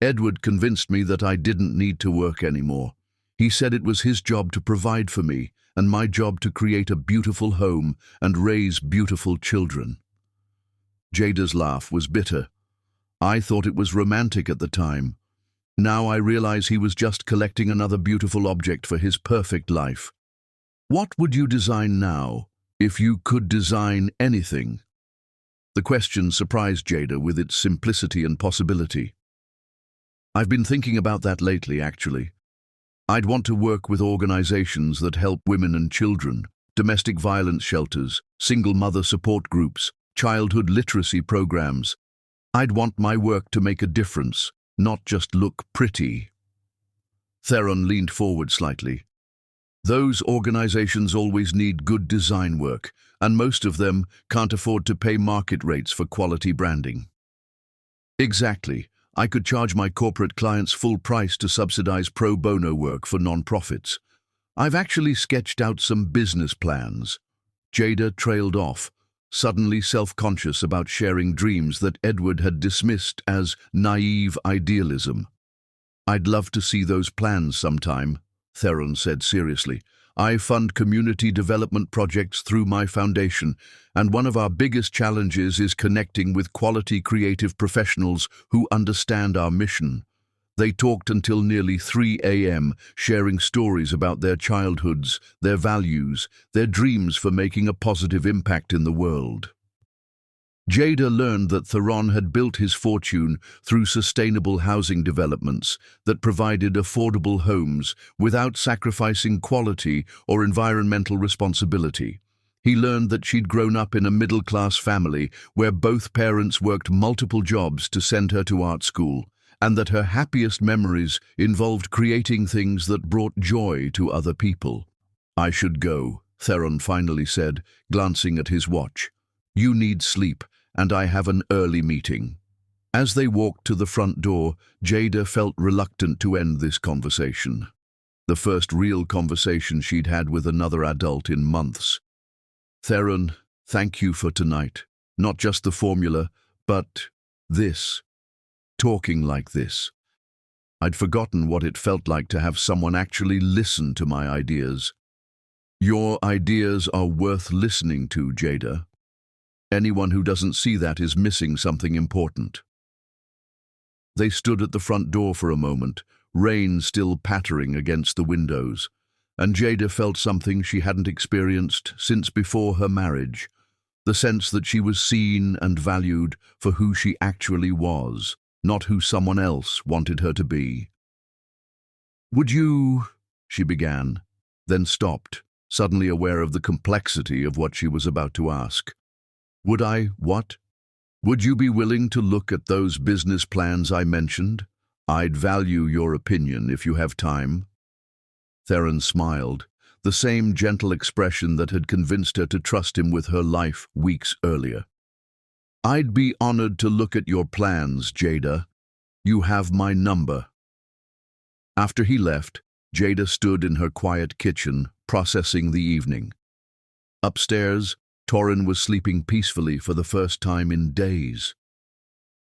"Edward convinced me that I didn't need to work anymore. He said it was his job to provide for me, and my job to create a beautiful home and raise beautiful children." Jada's laugh was bitter. "I thought it was romantic at the time. Now I realize he was just collecting another beautiful object for his perfect life. What would you design now, if you could design anything?" The question surprised Jada with its simplicity and possibility. "I've been thinking about that lately, actually. I'd want to work with organizations that help women and children, domestic violence shelters, single mother support groups, childhood literacy programs. I'd want my work to make a difference, not just look pretty." Theron leaned forward slightly. "Those organizations always need good design work, and most of them can't afford to pay market rates for quality branding." "Exactly. I could charge my corporate clients full price to subsidize pro bono work for non-profits. I've actually sketched out some business plans." Jada trailed off, suddenly self-conscious about sharing dreams that Edward had dismissed as naive idealism. "I'd love to see those plans sometime," Theron said seriously. "I fund community development projects through my foundation, and one of our biggest challenges is connecting with quality creative professionals who understand our mission." They talked until nearly 3 a.m., sharing stories about their childhoods, their values, their dreams for making a positive impact in the world. Jada learned that Theron had built his fortune through sustainable housing developments that provided affordable homes without sacrificing quality or environmental responsibility. He learned that she'd grown up in a middle-class family where both parents worked multiple jobs to send her to art school, and that her happiest memories involved creating things that brought joy to other people. "I should go," Theron finally said, glancing at his watch. "You need sleep, and I have an early meeting." As they walked to the front door, Jada felt reluctant to end this conversation. The first real conversation she'd had with another adult in months. "Theron, thank you for tonight. Not just the formula, but this. Talking like this. I'd forgotten what it felt like to have someone actually listen to my ideas." "Your ideas are worth listening to, Jada. Anyone who doesn't see that is missing something important." They stood at the front door for a moment, rain still pattering against the windows, and Jada felt something she hadn't experienced since before her marriage, the sense that she was seen and valued for who she actually was, not who someone else wanted her to be. "Would you—" she began, then stopped, suddenly aware of the complexity of what she was about to ask. "Would I what? Would you be willing to look at those business plans I mentioned? I'd value your opinion if you have time." Theron smiled, the same gentle expression that had convinced her to trust him with her life weeks earlier. "I'd be honored to look at your plans, Jada. You have my number." After he left, Jada stood in her quiet kitchen, processing the evening. Upstairs, Torrin was sleeping peacefully for the first time in days.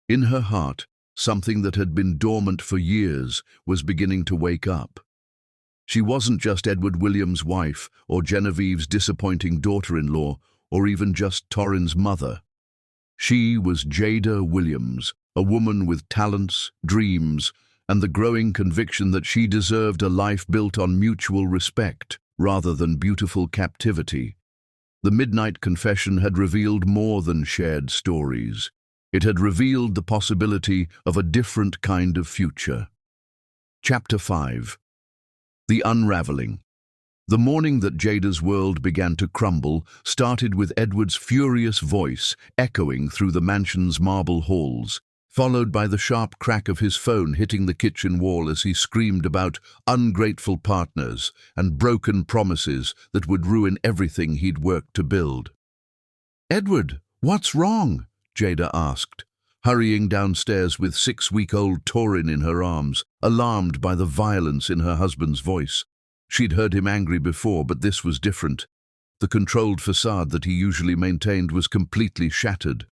In her heart, something that had been dormant for years was beginning to wake up. She wasn't just Edward Williams' wife, or Genevieve's disappointing daughter-in-law, or even just Torrin's mother. She was Jada Williams, a woman with talents, dreams, and the growing conviction that she deserved a life built on mutual respect rather than beautiful captivity. The midnight confession had revealed more than shared stories. It had revealed the possibility of a different kind of future. Chapter 5. The Unraveling. The morning that Jada's world began to crumble started with Edward's furious voice echoing through the mansion's marble halls, followed by the sharp crack of his phone hitting the kitchen wall as he screamed about ungrateful partners and broken promises that would ruin everything he'd worked to build. "Edward, what's wrong?" Jada asked, hurrying downstairs with 6-week-old Torrin in her arms, alarmed by the violence in her husband's voice. She'd heard him angry before, but this was different. The controlled facade that he usually maintained was completely shattered.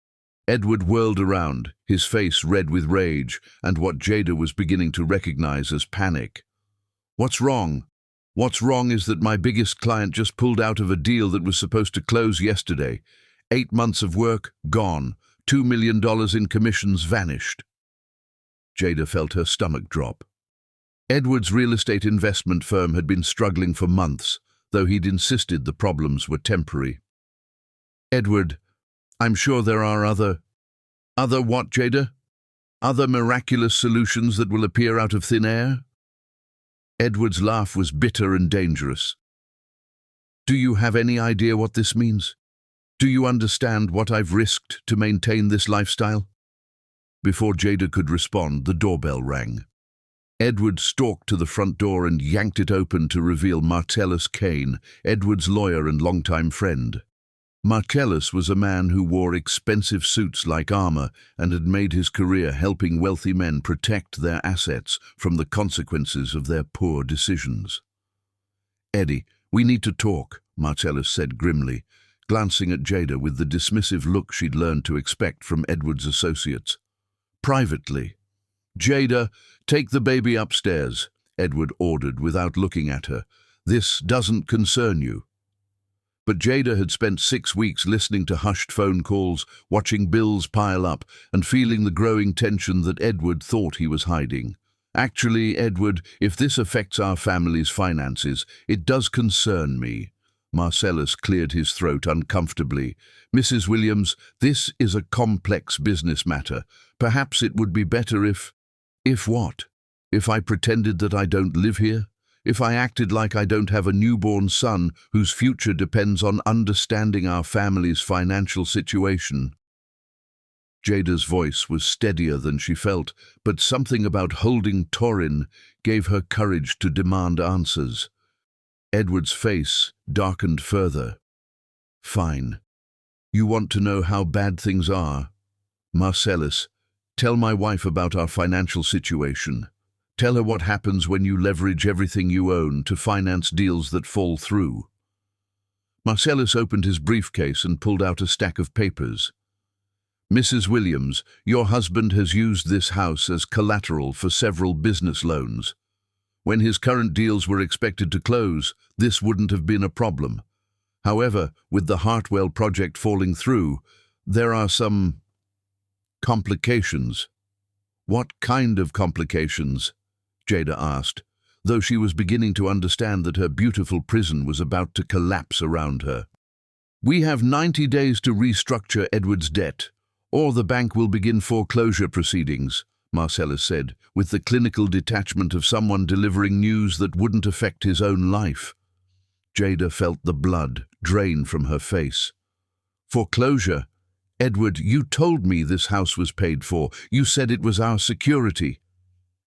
Edward whirled around, his face red with rage and what Jada was beginning to recognize as panic. "What's wrong? What's wrong is that my biggest client just pulled out of a deal that was supposed to close yesterday. 8 months of work, gone. $2 million in commissions vanished." Jada felt her stomach drop. Edward's real estate investment firm had been struggling for months, though he'd insisted the problems were temporary. "Edward, I'm sure there are other what, Jada? Other miraculous solutions that will appear out of thin air?" Edward's laugh was bitter and dangerous. "Do you have any idea what this means? Do you understand what I've risked to maintain this lifestyle?" Before Jada could respond, the doorbell rang. Edward stalked to the front door and yanked it open to reveal Martellus Kane, Edward's lawyer and longtime friend. Martellus was a man who wore expensive suits like armor and had made his career helping wealthy men protect their assets from the consequences of their poor decisions. "Eddie, we need to talk," Martellus said grimly, glancing at Jada with the dismissive look she'd learned to expect from Edward's associates. "Privately." "Jada, take the baby upstairs," Edward ordered without looking at her. "This doesn't concern you." But Jada had spent 6 weeks listening to hushed phone calls, watching bills pile up, and feeling the growing tension that Edward thought he was hiding. "Actually, Edward, if this affects our family's finances, it does concern me." Marcellus cleared his throat uncomfortably. "Mrs. Williams, this is a complex business matter. Perhaps it would be better if..." "If what? If I pretended that I don't live here? If I acted like I don't have a newborn son whose future depends on understanding our family's financial situation?" Jada's voice was steadier than she felt, but something about holding Torrin gave her courage to demand answers. Edward's face darkened further. "Fine. You want to know how bad things are? Marcellus, Tell my wife about our financial situation. Tell her what happens when you leverage everything you own to finance deals that fall through." Marcellus opened his briefcase and pulled out a stack of papers. "Mrs. Williams, your husband has used this house as collateral for several business loans. When his current deals were expected to close, this wouldn't have been a problem. However, with the Hartwell project falling through, there are some complications." "What kind of complications?" Jada asked, though she was beginning to understand that her beautiful prison was about to collapse around her. "We have 90 days to restructure Edward's debt, or the bank will begin foreclosure proceedings," Marcellus said, with the clinical detachment of someone delivering news that wouldn't affect his own life. Jada felt the blood drain from her face. "Foreclosure? Edward, you told me this house was paid for. You said it was our security."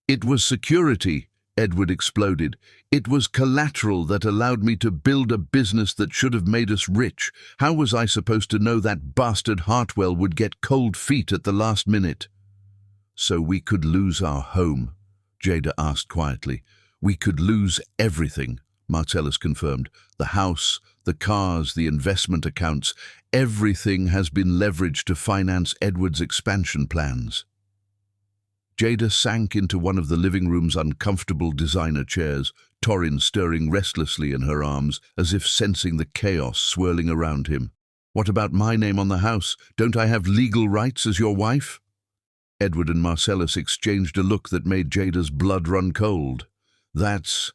"It was security," Edward exploded. "It was collateral that allowed me to build a business that should have made us rich. How was I supposed to know that bastard Hartwell would get cold feet at the last minute?" "So we could lose our home?" Jada asked quietly. "We could lose everything," Marcellus confirmed. "The house, the cars, the investment accounts, everything has been leveraged to finance Edward's expansion plans." Jada sank into one of the living room's uncomfortable designer chairs, Torrin stirring restlessly in her arms, as if sensing the chaos swirling around him. "What about my name on the house? Don't I have legal rights as your wife?" Edward and Marcellus exchanged a look that made Jada's blood run cold. "That's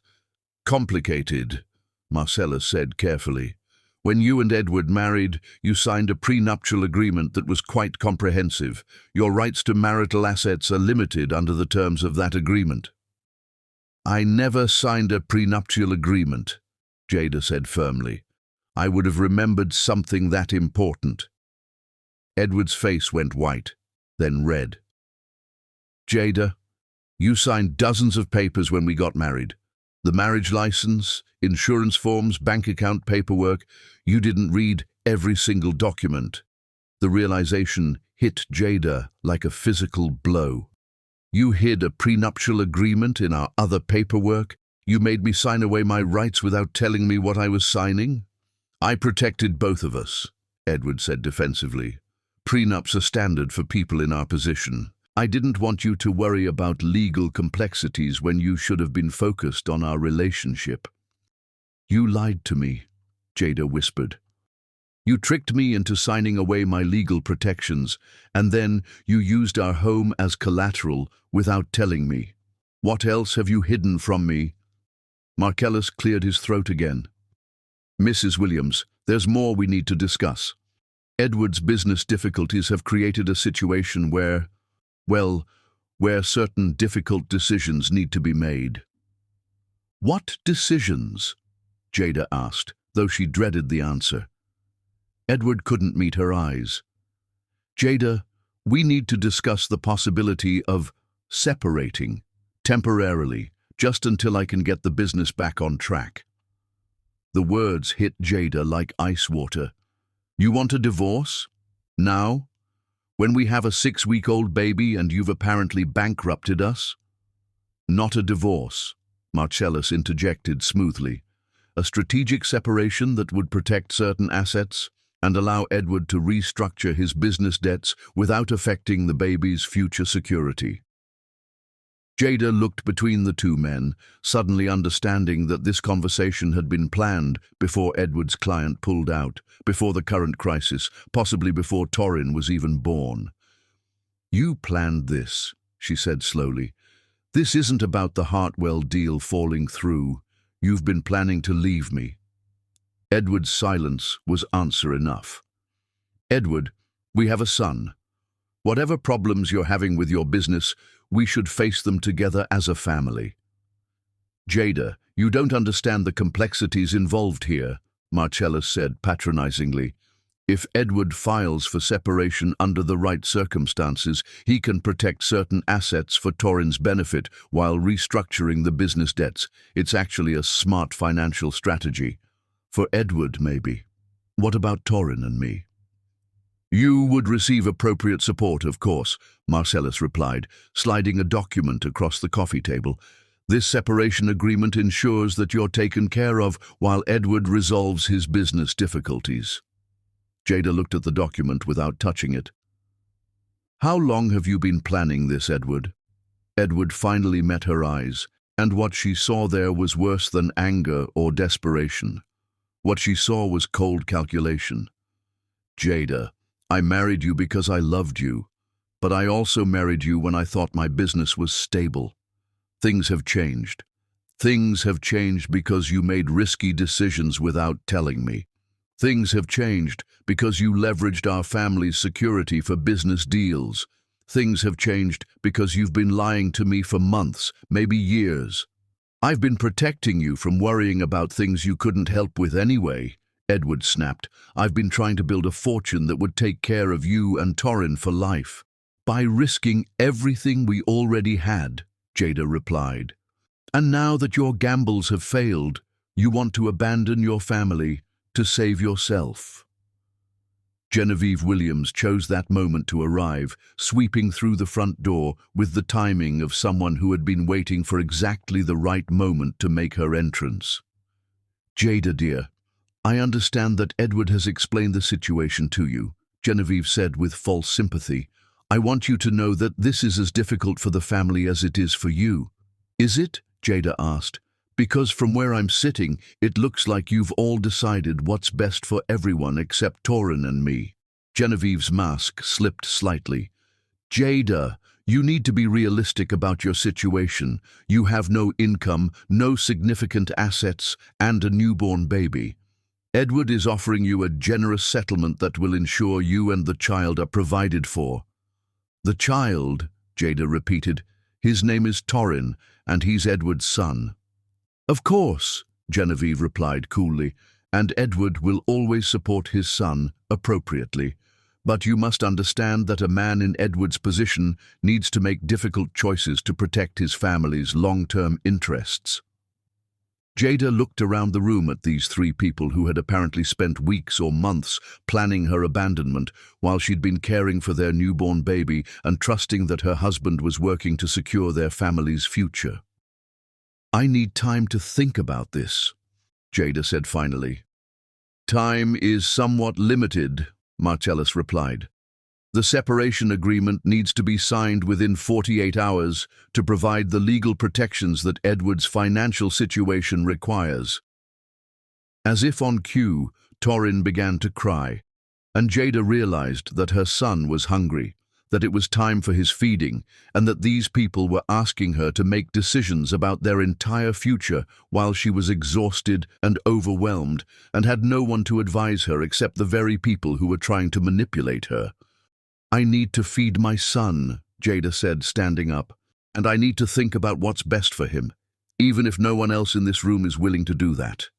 complicated," Marcellus said carefully. "When you and Edward married, you signed a prenuptial agreement that was quite comprehensive. Your rights to marital assets are limited under the terms of that agreement." "I never signed a prenuptial agreement," Jada said firmly. "I would have remembered something that important." Edward's face went white, then red. "Jada, you signed dozens of papers when we got married. The marriage license, insurance forms, bank account paperwork. You didn't read every single document." The realization hit Jada like a physical blow. "You hid a prenuptial agreement in our other paperwork. You made me sign away my rights without telling me what I was signing." "I protected both of us," Edward said defensively. "Prenups are standard for people in our position. I didn't want you to worry about legal complexities when you should have been focused on our relationship." "You lied to me," Jada whispered. "You tricked me into signing away my legal protections, and then you used our home as collateral without telling me. What else have you hidden from me?" Marcellus cleared his throat again. "Mrs. Williams, there's more we need to discuss. Edward's business difficulties have created a situation where certain difficult decisions need to be made." "What decisions?" Jada asked, though she dreaded the answer. Edward couldn't meet her eyes. "Jada, we need to discuss the possibility of separating, temporarily, just until I can get the business back on track." The words hit Jada like ice water. "You want a divorce? Now? When we have a 6-week-old baby and you've apparently bankrupted us?" "Not a divorce," Marcellus interjected smoothly. "A strategic separation that would protect certain assets and allow Edward to restructure his business debts without affecting the baby's future security." Jada looked between the two men, suddenly understanding that this conversation had been planned before Edward's client pulled out, before the current crisis, possibly before Torrin was even born. "You planned this," she said slowly. "This isn't about the Hartwell deal falling through. You've been planning to leave me." Edward's silence was answer enough. "Edward, we have a son. Whatever problems you're having with your business, we should face them together as a family." "Jada, you don't understand the complexities involved here," Marcellus said patronizingly. "If Edward files for separation under the right circumstances, he can protect certain assets for Torrin's benefit while restructuring the business debts. It's actually a smart financial strategy. For Edward, maybe. What about Torrin and me?" You would receive appropriate support, of course, Marcellus replied, sliding a document across the coffee table. This separation agreement ensures that you're taken care of while Edward resolves his business difficulties. Jada looked at the document without touching it. How long have you been planning this, Edward? Edward finally met her eyes, and what she saw there was worse than anger or desperation. What she saw was cold calculation. Jada, I married you because I loved you, but I also married you when I thought my business was stable. Things have changed. Things have changed because you made risky decisions without telling me. Things have changed because you leveraged our family's security for business deals. Things have changed because you've been lying to me for months, maybe years. I've been protecting you from worrying about things you couldn't help with anyway, Edward snapped. I've been trying to build a fortune that would take care of you and Torrin for life. By risking everything we already had, Jada replied. And now that your gambles have failed, you want to abandon your family to save yourself. Genevieve Williams chose that moment to arrive, sweeping through the front door with the timing of someone who had been waiting for exactly the right moment to make her entrance. Jada, dear, I understand that Edward has explained the situation to you, Genevieve said with false sympathy. I want you to know that this is as difficult for the family as it is for you. Is it? Jada asked. Because from where I'm sitting, it looks like you've all decided what's best for everyone except Torrin and me. Genevieve's mask slipped slightly. Jada, you need to be realistic about your situation. You have no income, no significant assets, and a newborn baby. Edward is offering you a generous settlement that will ensure you and the child are provided for. The child, Jada repeated. His name is Torrin, and he's Edward's son. Of course, Genevieve replied coolly, and Edward will always support his son appropriately. But you must understand that a man in Edward's position needs to make difficult choices to protect his family's long-term interests. Jada looked around the room at these three people who had apparently spent weeks or months planning her abandonment while she'd been caring for their newborn baby and trusting that her husband was working to secure their family's future. I need time to think about this, Jada said finally. Time is somewhat limited, Marcellus replied. The separation agreement needs to be signed within 48 hours to provide the legal protections that Edward's financial situation requires. As if on cue, Torrin began to cry, and Jada realized that her son was hungry, that it was time for his feeding, and that these people were asking her to make decisions about their entire future while she was exhausted and overwhelmed and had no one to advise her except the very people who were trying to manipulate her. I need to feed my son, Jada said, standing up, and I need to think about what's best for him, even if no one else in this room is willing to do that.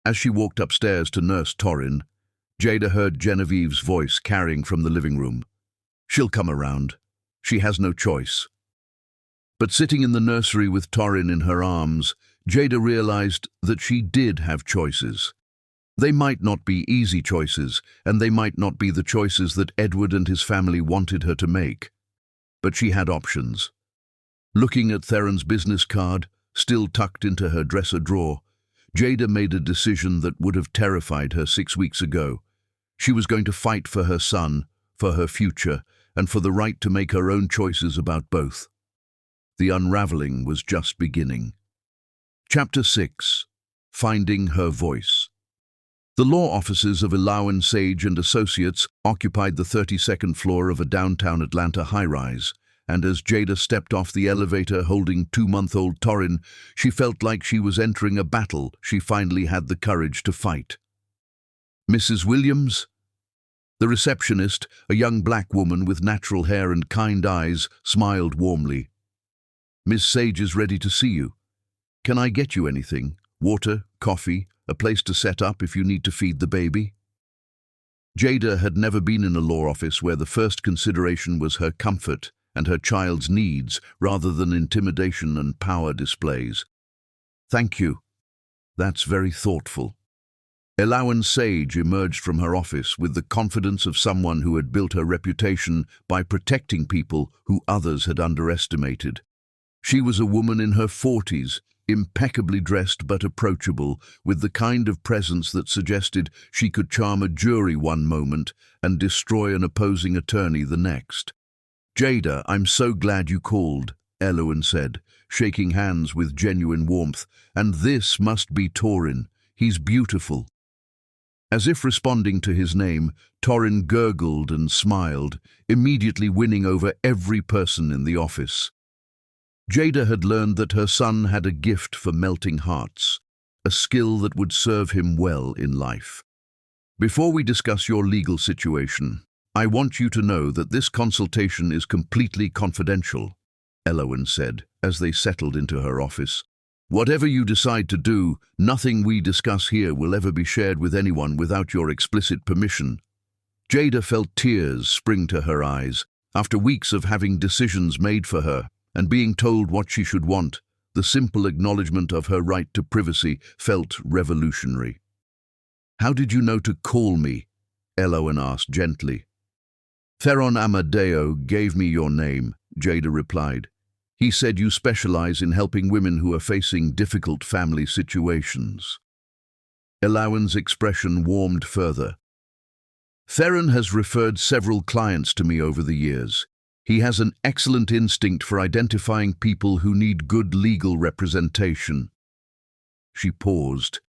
As she walked upstairs to nurse Torrin, Jada heard Genevieve's voice carrying from the living room. She'll come around. She has no choice. But sitting in the nursery with Torrin in her arms, Jada realized that she did have choices. They might not be easy choices, and they might not be the choices that Edward and his family wanted her to make. But she had options. Looking at Theron's business card, still tucked into her dresser drawer, Jada made a decision that would have terrified her 6 weeks ago. She was going to fight for her son, for her future, and for the right to make her own choices about both. The unraveling was just beginning. Chapter 6. Finding Her Voice. The law offices of Elowen Sage and Associates occupied the 32nd floor of a downtown Atlanta high-rise, and as Jada stepped off the elevator holding 2-month-old Torrin, she felt like she was entering a battle she finally had the courage to fight. Mrs. Williams? The receptionist, a young black woman with natural hair and kind eyes, smiled warmly. Miss Sage is ready to see you. Can I get you anything? Water, coffee, a place to set up if you need to feed the baby? Jada had never been in a law office where the first consideration was her comfort and her child's needs rather than intimidation and power displays. Thank you. That's very thoughtful. Elawan Sage emerged from her office with the confidence of someone who had built her reputation by protecting people who others had underestimated. She was a woman in her 40s, impeccably dressed but approachable, with the kind of presence that suggested she could charm a jury one moment and destroy an opposing attorney the next. "Jada, I'm so glad you called," Elawan said, shaking hands with genuine warmth. "And this must be Torin. He's beautiful." As if responding to his name, Torin gurgled and smiled, immediately winning over every person in the office. Jada had learned that her son had a gift for melting hearts, a skill that would serve him well in life. "Before we discuss your legal situation, I want you to know that this consultation is completely confidential," Elawan said as they settled into her office. "Whatever you decide to do, nothing we discuss here will ever be shared with anyone without your explicit permission." Jada felt tears spring to her eyes. After weeks of having decisions made for her and being told what she should want, the simple acknowledgement of her right to privacy felt revolutionary. "How did you know to call me?" Elawan asked gently. "Theron Amadeo gave me your name," Jada replied. "He said you specialize in helping women who are facing difficult family situations." Elawan's expression warmed further. "Theron has referred several clients to me over the years. He has an excellent instinct for identifying people who need good legal representation." She paused.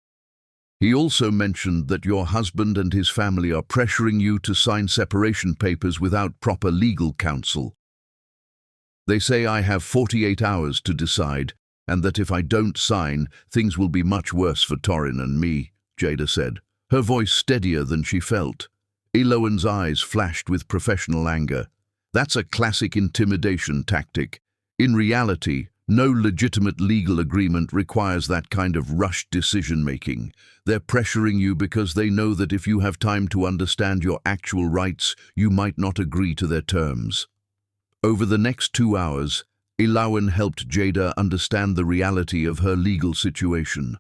"He also mentioned that your husband and his family are pressuring you to sign separation papers without proper legal counsel. They say I have 48 hours to decide, and that if I don't sign, things will be much worse for Torin and me," Jada said, her voice steadier than she felt. Elawan's eyes flashed with professional anger. "That's a classic intimidation tactic. In reality, no legitimate legal agreement requires that kind of rushed decision-making. They're pressuring you because they know that if you have time to understand your actual rights, you might not agree to their terms." Over the next 2 hours, Elawan helped Jada understand the reality of her legal situation.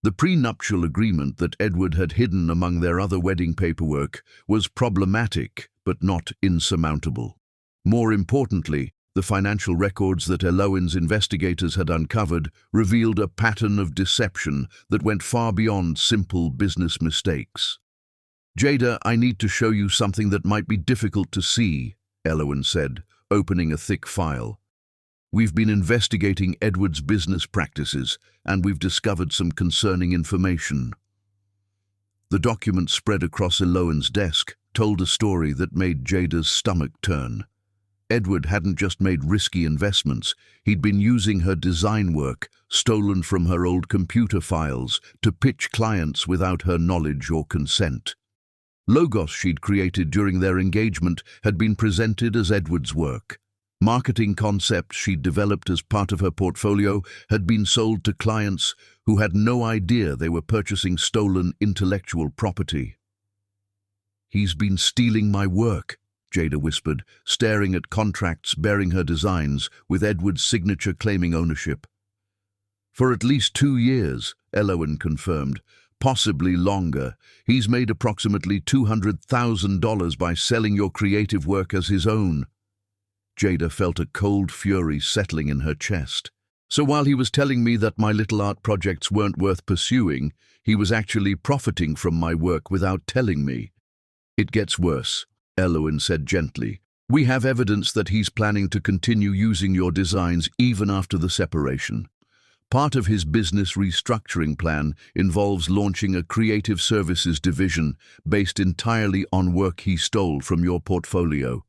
The prenuptial agreement that Edward had hidden among their other wedding paperwork was problematic but not insurmountable. More importantly, the financial records that Elawan's investigators had uncovered revealed a pattern of deception that went far beyond simple business mistakes. "Jada, I need to show you something that might be difficult to see," Elawan said, opening a thick file. "We've been investigating Edward's business practices, and we've discovered some concerning information." The document spread across Elawan's desk told a story that made Jada's stomach turn. Edward hadn't just made risky investments, he'd been using her design work, stolen from her old computer files, to pitch clients without her knowledge or consent. Logos she'd created during their engagement had been presented as Edward's work. Marketing concepts she'd developed as part of her portfolio had been sold to clients who had no idea they were purchasing stolen intellectual property. "He's been stealing my work," Jada whispered, staring at contracts bearing her designs, with Edward's signature claiming ownership. "For at least 2 years, Elawan confirmed. Possibly longer. He's made approximately $200,000 by selling your creative work as his own." Jada felt a cold fury settling in her chest. "So while he was telling me that my little art projects weren't worth pursuing, he was actually profiting from my work without telling me." "It gets worse," Elawan said gently. "We have evidence that he's planning to continue using your designs even after the separation. Part of his business restructuring plan involves launching a creative services division based entirely on work he stole from your portfolio."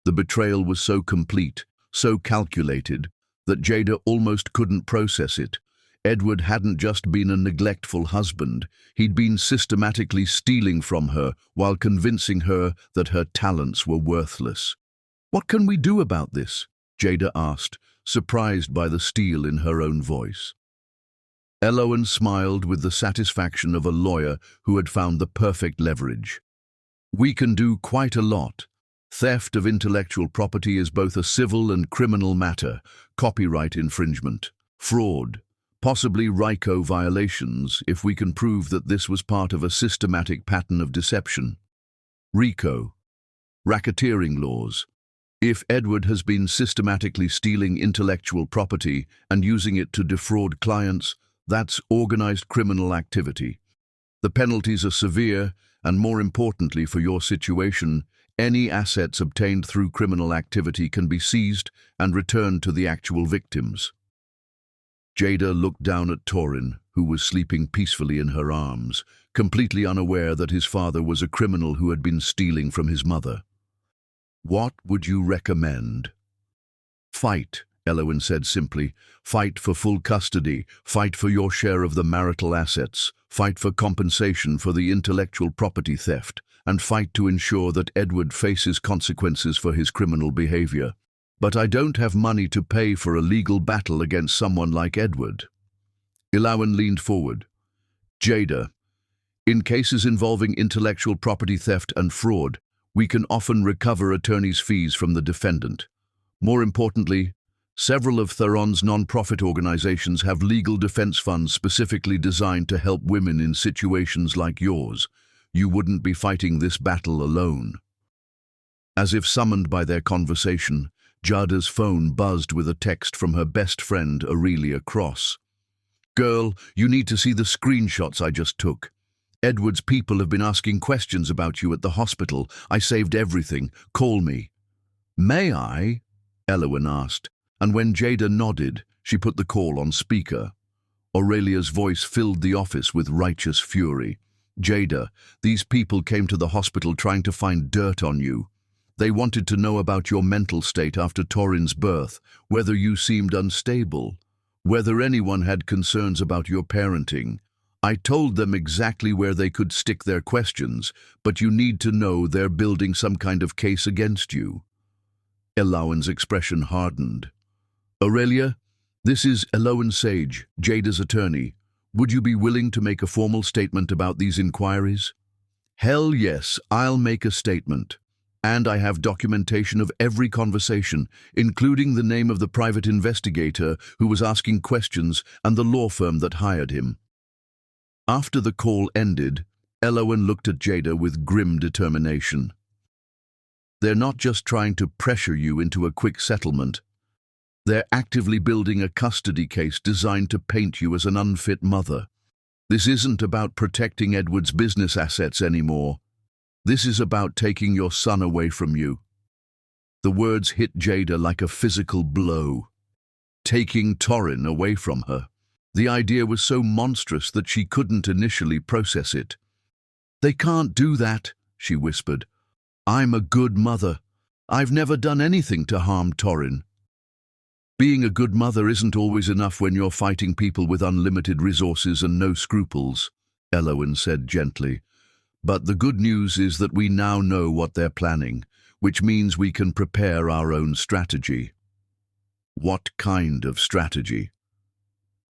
The betrayal was so complete, so calculated, that Jada almost couldn't process it. Edward hadn't just been a neglectful husband, he'd been systematically stealing from her while convincing her that her talents were worthless. "What can we do about this?" Jada asked, surprised by the steel in her own voice. Elawan smiled with the satisfaction of a lawyer who had found the perfect leverage. "We can do quite a lot. Theft of intellectual property is both a civil and criminal matter, copyright infringement, fraud, possibly RICO violations if we can prove that this was part of a systematic pattern of deception. RICO, racketeering laws. If Edward has been systematically stealing intellectual property and using it to defraud clients, that's organized criminal activity. The penalties are severe, and more importantly for your situation, any assets obtained through criminal activity can be seized and returned to the actual victims. Jada looked down at Torin, who was sleeping peacefully in her arms, completely unaware that his father was a criminal who had been stealing from his mother. "What would you recommend?" "Fight," Elowen said simply. "Fight for full custody, fight for your share of the marital assets, fight for compensation for the intellectual property theft, and fight to ensure that Edward faces consequences for his criminal behavior. But I don't have money to pay for a legal battle against someone like Edward." Elowen leaned forward. "Jada, in cases involving intellectual property theft and fraud, we can often recover attorney's fees from the defendant. More importantly, several of Theron's non-profit organizations have legal defense funds specifically designed to help women in situations like yours. You wouldn't be fighting this battle alone." As if summoned by their conversation, Jada's phone buzzed with a text from her best friend, Aurelia Cross. "Girl, you need to see the screenshots I just took. Edward's people have been asking questions about you at the hospital. I saved everything. Call me." "May I?" Elowen asked, and when Jada nodded, she put the call on speaker. Aurelia's voice filled the office with righteous fury. "Jada, these people came to the hospital trying to find dirt on you. They wanted to know about your mental state after Torin's birth, whether you seemed unstable, whether anyone had concerns about your parenting. I told them exactly where they could stick their questions, but you need to know they're building some kind of case against you." Elowen's expression hardened. "Aurelia, this is Elowen Sage, Jada's attorney. Would you be willing to make a formal statement about these inquiries?" "Hell yes, I'll make a statement. And I have documentation of every conversation, including the name of the private investigator who was asking questions and the law firm that hired him." After the call ended, Elowen looked at Jada with grim determination. "They're not just trying to pressure you into a quick settlement. They're actively building a custody case designed to paint you as an unfit mother. This isn't about protecting Edward's business assets anymore. This is about taking your son away from you." The words hit Jada like a physical blow. Taking Torin away from her. The idea was so monstrous that she couldn't initially process it. "They can't do that," she whispered. "I'm a good mother. I've never done anything to harm Torin." "Being a good mother isn't always enough when you're fighting people with unlimited resources and no scruples," Elowen said gently. "But the good news is that we now know what they're planning, which means we can prepare our own strategy." "What kind of strategy?"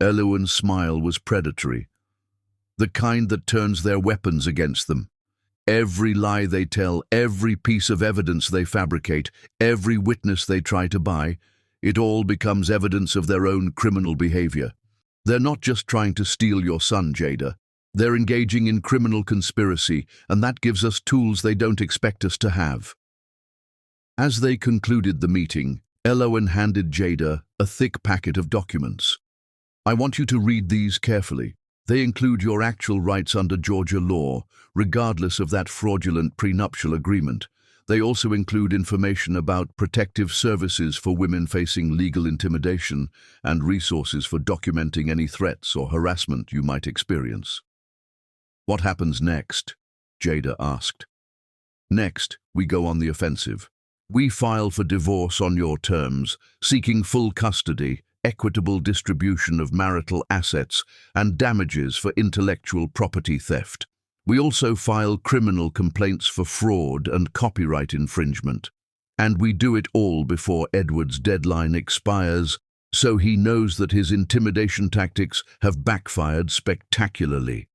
Elowen's smile was predatory. "The kind that turns their weapons against them. Every lie they tell, every piece of evidence they fabricate, every witness they try to buy, it all becomes evidence of their own criminal behavior. They're not just trying to steal your son, Jada. They're engaging in criminal conspiracy, and that gives us tools they don't expect us to have." As they concluded the meeting, Elowen handed Jada a thick packet of documents. "I want you to read these carefully. They include your actual rights under Georgia law, regardless of that fraudulent prenuptial agreement. They also include information about protective services for women facing legal intimidation and resources for documenting any threats or harassment you might experience." "What happens next?" Jada asked. "Next, we go on the offensive. We file for divorce on your terms, seeking full custody, equitable distribution of marital assets, and damages for intellectual property theft. We also file criminal complaints for fraud and copyright infringement. And we do it all before Edward's deadline expires, so he knows that his intimidation tactics have backfired spectacularly."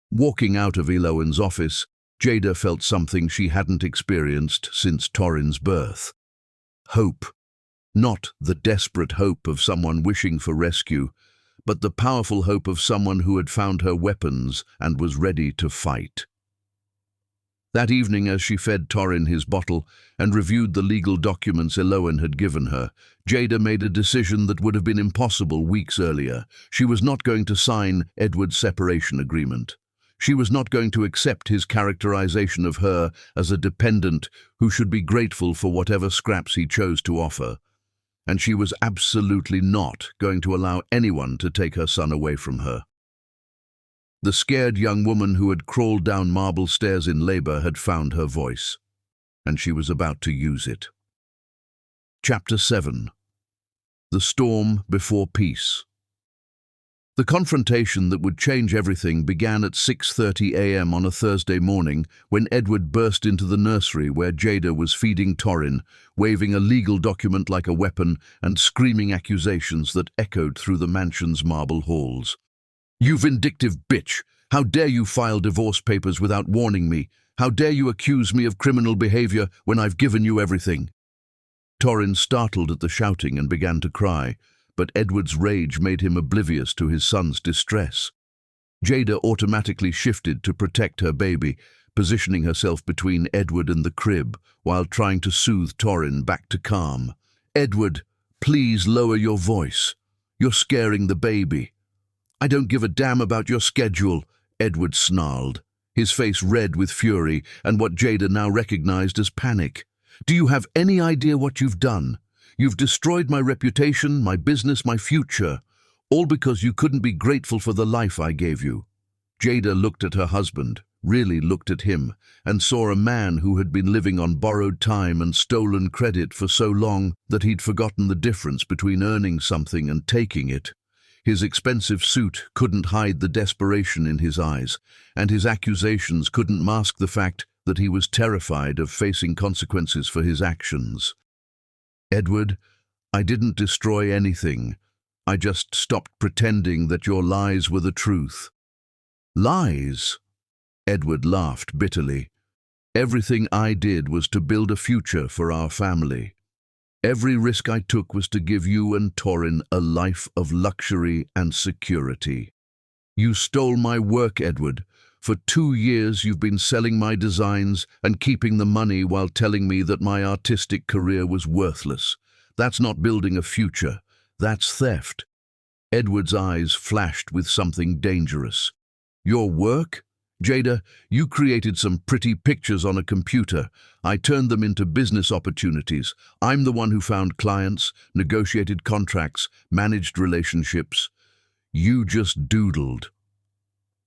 Walking out of Elowen's office, Jada felt something she hadn't experienced since Torin's birth. Hope. Not the desperate hope of someone wishing for rescue, but the powerful hope of someone who had found her weapons and was ready to fight. That evening, as she fed Torin his bottle and reviewed the legal documents Eloan had given her, Jada made a decision that would have been impossible weeks earlier. She was not going to sign Edward's separation agreement. She was not going to accept his characterization of her as a dependent who should be grateful for whatever scraps he chose to offer. And she was absolutely not going to allow anyone to take her son away from her. The scared young woman who had crawled down marble stairs in labor had found her voice, and she was about to use it. Chapter 7. The Storm Before Peace. The confrontation that would change everything began at 6:30 a.m. on a Thursday morning when Edward burst into the nursery where Jada was feeding Torin, waving a legal document like a weapon and screaming accusations that echoed through the mansion's marble halls. "You vindictive bitch! How dare you file divorce papers without warning me? How dare you accuse me of criminal behavior when I've given you everything?" Torin startled at the shouting and began to cry, but Edward's rage made him oblivious to his son's distress. Jada automatically shifted to protect her baby, positioning herself between Edward and the crib while trying to soothe Torin back to calm. "Edward, please lower your voice. You're scaring the baby." "I don't give a damn about your schedule," Edward snarled, his face red with fury and what Jada now recognized as panic. "Do you have any idea what you've done? You've destroyed my reputation, my business, my future, all because you couldn't be grateful for the life I gave you." Jada looked at her husband, really looked at him, and saw a man who had been living on borrowed time and stolen credit for so long that he'd forgotten the difference between earning something and taking it. His expensive suit couldn't hide the desperation in his eyes, and his accusations couldn't mask the fact that he was terrified of facing consequences for his actions. "Edward, I didn't destroy anything. I just stopped pretending that your lies were the truth." "Lies?" Edward laughed bitterly. "Everything I did was to build a future for our family. Every risk I took was to give you and Torin a life of luxury and security. You stole my work, Edward. For 2 years you've been selling my designs and keeping the money while telling me that my artistic career was worthless. That's not building a future. That's theft." Edward's eyes flashed with something dangerous. "Your work? Jada, you created some pretty pictures on a computer. I turned them into business opportunities. I'm the one who found clients, negotiated contracts, managed relationships. You just doodled."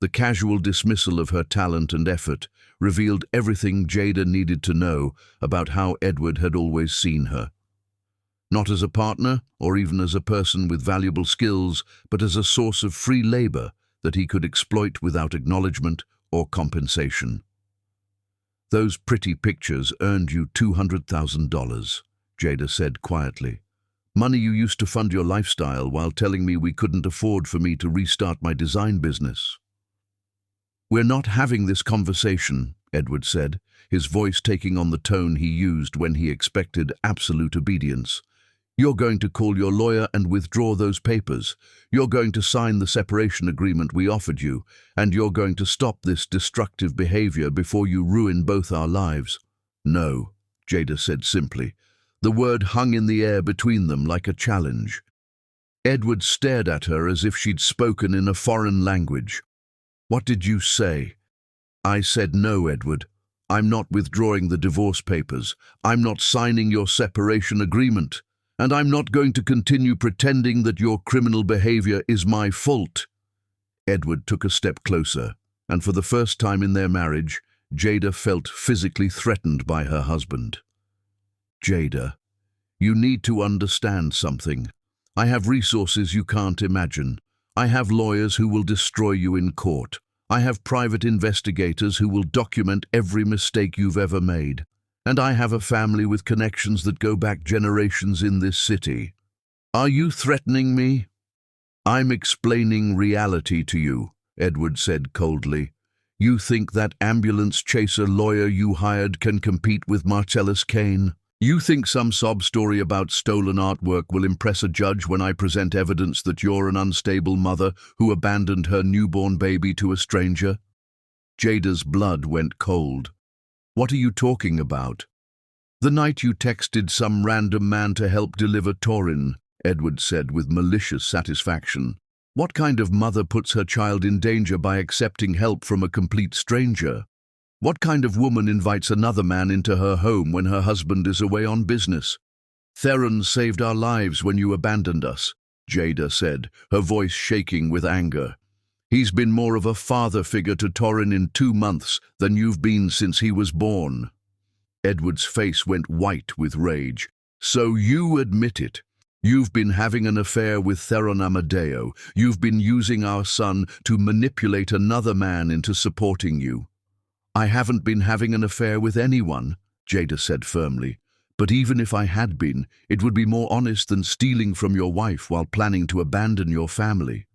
The casual dismissal of her talent and effort revealed everything Jada needed to know about how Edward had always seen her. Not as a partner or even as a person with valuable skills, but as a source of free labor that he could exploit without acknowledgement or compensation. "Those pretty pictures earned you $200,000, Jada said quietly. "Money you used to fund your lifestyle while telling me we couldn't afford for me to restart my design business." "We're not having this conversation," Edward said, his voice taking on the tone he used when he expected absolute obedience. "You're going to call your lawyer and withdraw those papers. You're going to sign the separation agreement we offered you, and you're going to stop this destructive behavior before you ruin both our lives." "No," Jada said simply. The word hung in the air between them like a challenge. Edward stared at her as if she'd spoken in a foreign language. "What did you say?" "I said no, Edward. I'm not withdrawing the divorce papers. I'm not signing your separation agreement. And I'm not going to continue pretending that your criminal behavior is my fault." Edward took a step closer, and for the first time in their marriage, Jada felt physically threatened by her husband. "Jada, you need to understand something. I have resources you can't imagine. I have lawyers who will destroy you in court. I have private investigators who will document every mistake you've ever made. And I have a family with connections that go back generations in this city. Are you threatening me?" "I'm explaining reality to you," Edward said coldly. "You think that ambulance chaser lawyer you hired can compete with Marcellus Kane? You think some sob story about stolen artwork will impress a judge when I present evidence that you're an unstable mother who abandoned her newborn baby to a stranger? Jada's blood went cold. What are you talking about? The night you texted some random man to help deliver Torin, Edward said with malicious satisfaction. What kind of mother puts her child in danger by accepting help from a complete stranger? What kind of woman invites another man into her home when her husband is away on business? Theron saved our lives when you abandoned us, Jada said, her voice shaking with anger. He's been more of a father figure to Torin in 2 months than you've been since he was born. Edward's face went white with rage. So you admit it. You've been having an affair with Theron Amadeo. You've been using our son to manipulate another man into supporting you. I haven't been having an affair with anyone, Jada said firmly. But even if I had been, it would be more honest than stealing from your wife while planning to abandon your family.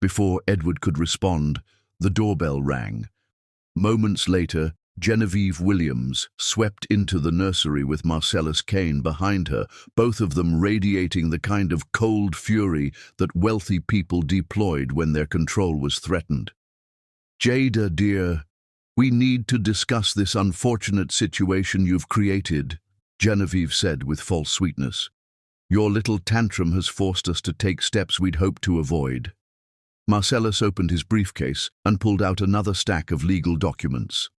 Before Edward could respond, the doorbell rang. Moments later, Genevieve Williams swept into the nursery with Marcellus Kane behind her, both of them radiating the kind of cold fury that wealthy people deployed when their control was threatened. Jada, dear, we need to discuss this unfortunate situation you've created, Genevieve said with false sweetness. Your little tantrum has forced us to take steps we'd hoped to avoid. Marcellus opened his briefcase and pulled out another stack of legal documents.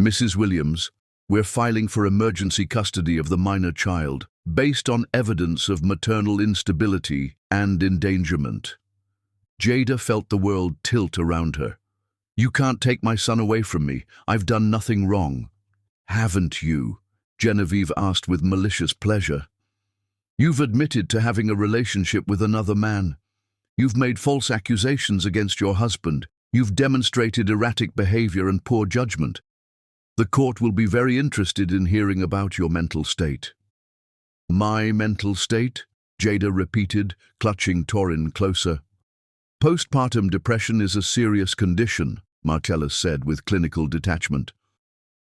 Mrs. Williams, we're filing for emergency custody of the minor child, based on evidence of maternal instability and endangerment. Jada felt the world tilt around her. You can't take my son away from me. I've done nothing wrong. Haven't you? Genevieve asked with malicious pleasure. You've admitted to having a relationship with another man. You've made false accusations against your husband. You've demonstrated erratic behavior and poor judgment. The court will be very interested in hearing about your mental state. My mental state? Jada repeated, clutching Torin closer. Postpartum depression is a serious condition, Marcellus said with clinical detachment.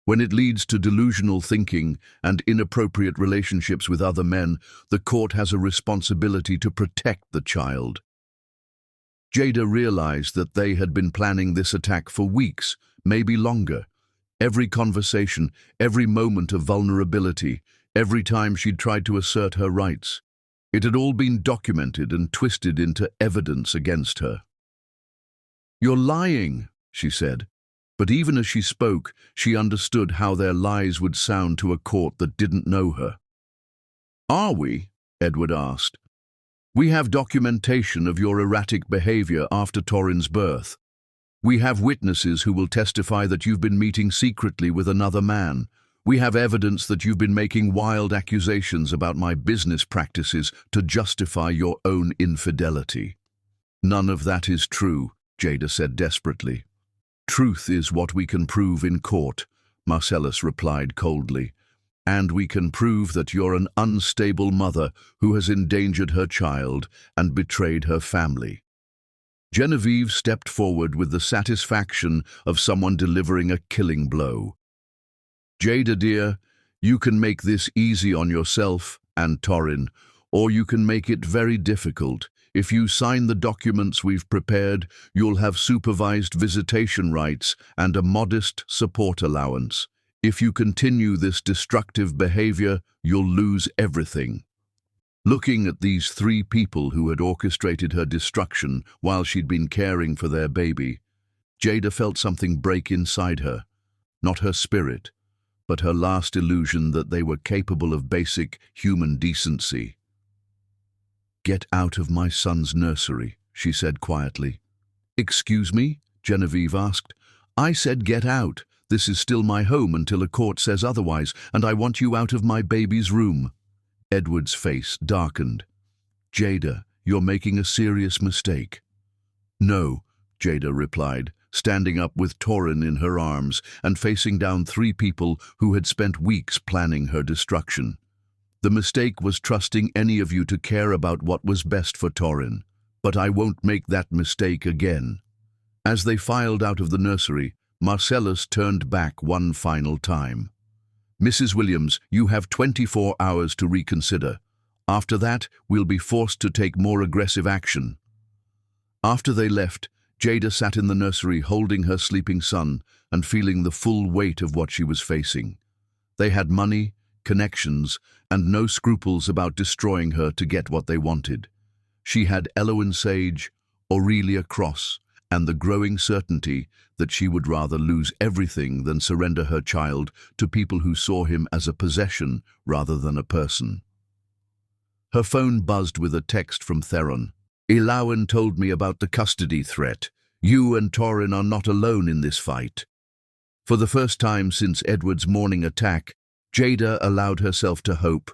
When it leads to delusional thinking and inappropriate relationships with other men, the court has a responsibility to protect the child. Jada realized that they had been planning this attack for weeks, maybe longer. Every conversation, every moment of vulnerability, every time she'd tried to assert her rights. It had all been documented and twisted into evidence against her. You're lying, she said. But even as she spoke, she understood how their lies would sound to a court that didn't know her. Are we? Edward asked. We have documentation of your erratic behavior after Torin's birth. We have witnesses who will testify that you've been meeting secretly with another man. We have evidence that you've been making wild accusations about my business practices to justify your own infidelity. None of that is true, Jada said desperately. Truth is what we can prove in court, Marcellus replied coldly. And we can prove that you're an unstable mother who has endangered her child and betrayed her family. Genevieve stepped forward with the satisfaction of someone delivering a killing blow. Jada, dear, you can make this easy on yourself and Torin, or you can make it very difficult. If you sign the documents we've prepared, you'll have supervised visitation rights and a modest support allowance. If you continue this destructive behavior, you'll lose everything. Looking at these 3 people who had orchestrated her destruction while she'd been caring for their baby, Jada felt something break inside her. Not her spirit, but her last illusion that they were capable of basic human decency. Get out of my son's nursery, she said quietly. Excuse me? Genevieve asked. I said get out. This is still my home until a court says otherwise, and I want you out of my baby's room. Edward's face darkened. Jada, you're making a serious mistake. No, Jada replied, standing up with Torin in her arms and facing down 3 people who had spent weeks planning her destruction. The mistake was trusting any of you to care about what was best for Torin, but I won't make that mistake again. As they filed out of the nursery, Marcellus turned back one final time. Mrs. Williams, you have 24 hours to reconsider. After that, we'll be forced to take more aggressive action." After they left, Jada sat in the nursery holding her sleeping son and feeling the full weight of what she was facing. They had money, connections, and no scruples about destroying her to get what they wanted. She had Elowen Sage, Aurelia Cross, and the growing certainty that she would rather lose everything than surrender her child to people who saw him as a possession rather than a person. Her phone buzzed with a text from Theron. "Elowen told me about the custody threat. You and Torin are not alone in this fight." For the first time since Edward's morning attack, Jada allowed herself to hope.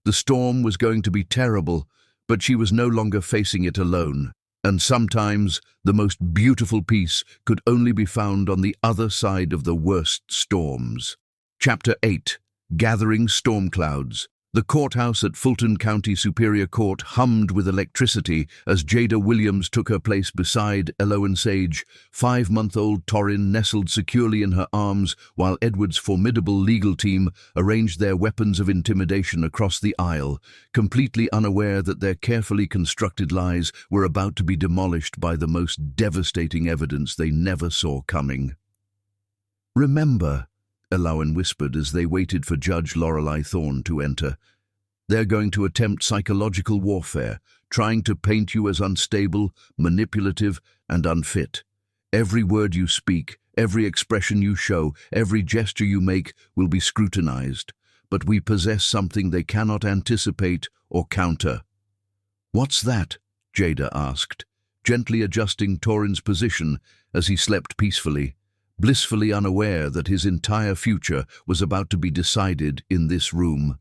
The storm was going to be terrible, but she was no longer facing it alone. And sometimes the most beautiful peace could only be found on the other side of the worst storms. Chapter 8. Gathering Storm Clouds. The courthouse at Fulton County Superior Court hummed with electricity as Jada Williams took her place beside Elowen Sage. 5-month-old Torin nestled securely in her arms while Edward's formidable legal team arranged their weapons of intimidation across the aisle, completely unaware that their carefully constructed lies were about to be demolished by the most devastating evidence they never saw coming. "Remember," Elowen whispered as they waited for Judge Lorelei Thorne to enter, "they're going to attempt psychological warfare, trying to paint you as unstable, manipulative, and unfit. Every word you speak, every expression you show, every gesture you make will be scrutinized. But we possess something they cannot anticipate or counter." "What's that?" Jada asked, gently adjusting Torin's position as he slept peacefully, blissfully unaware that his entire future was about to be decided in this room.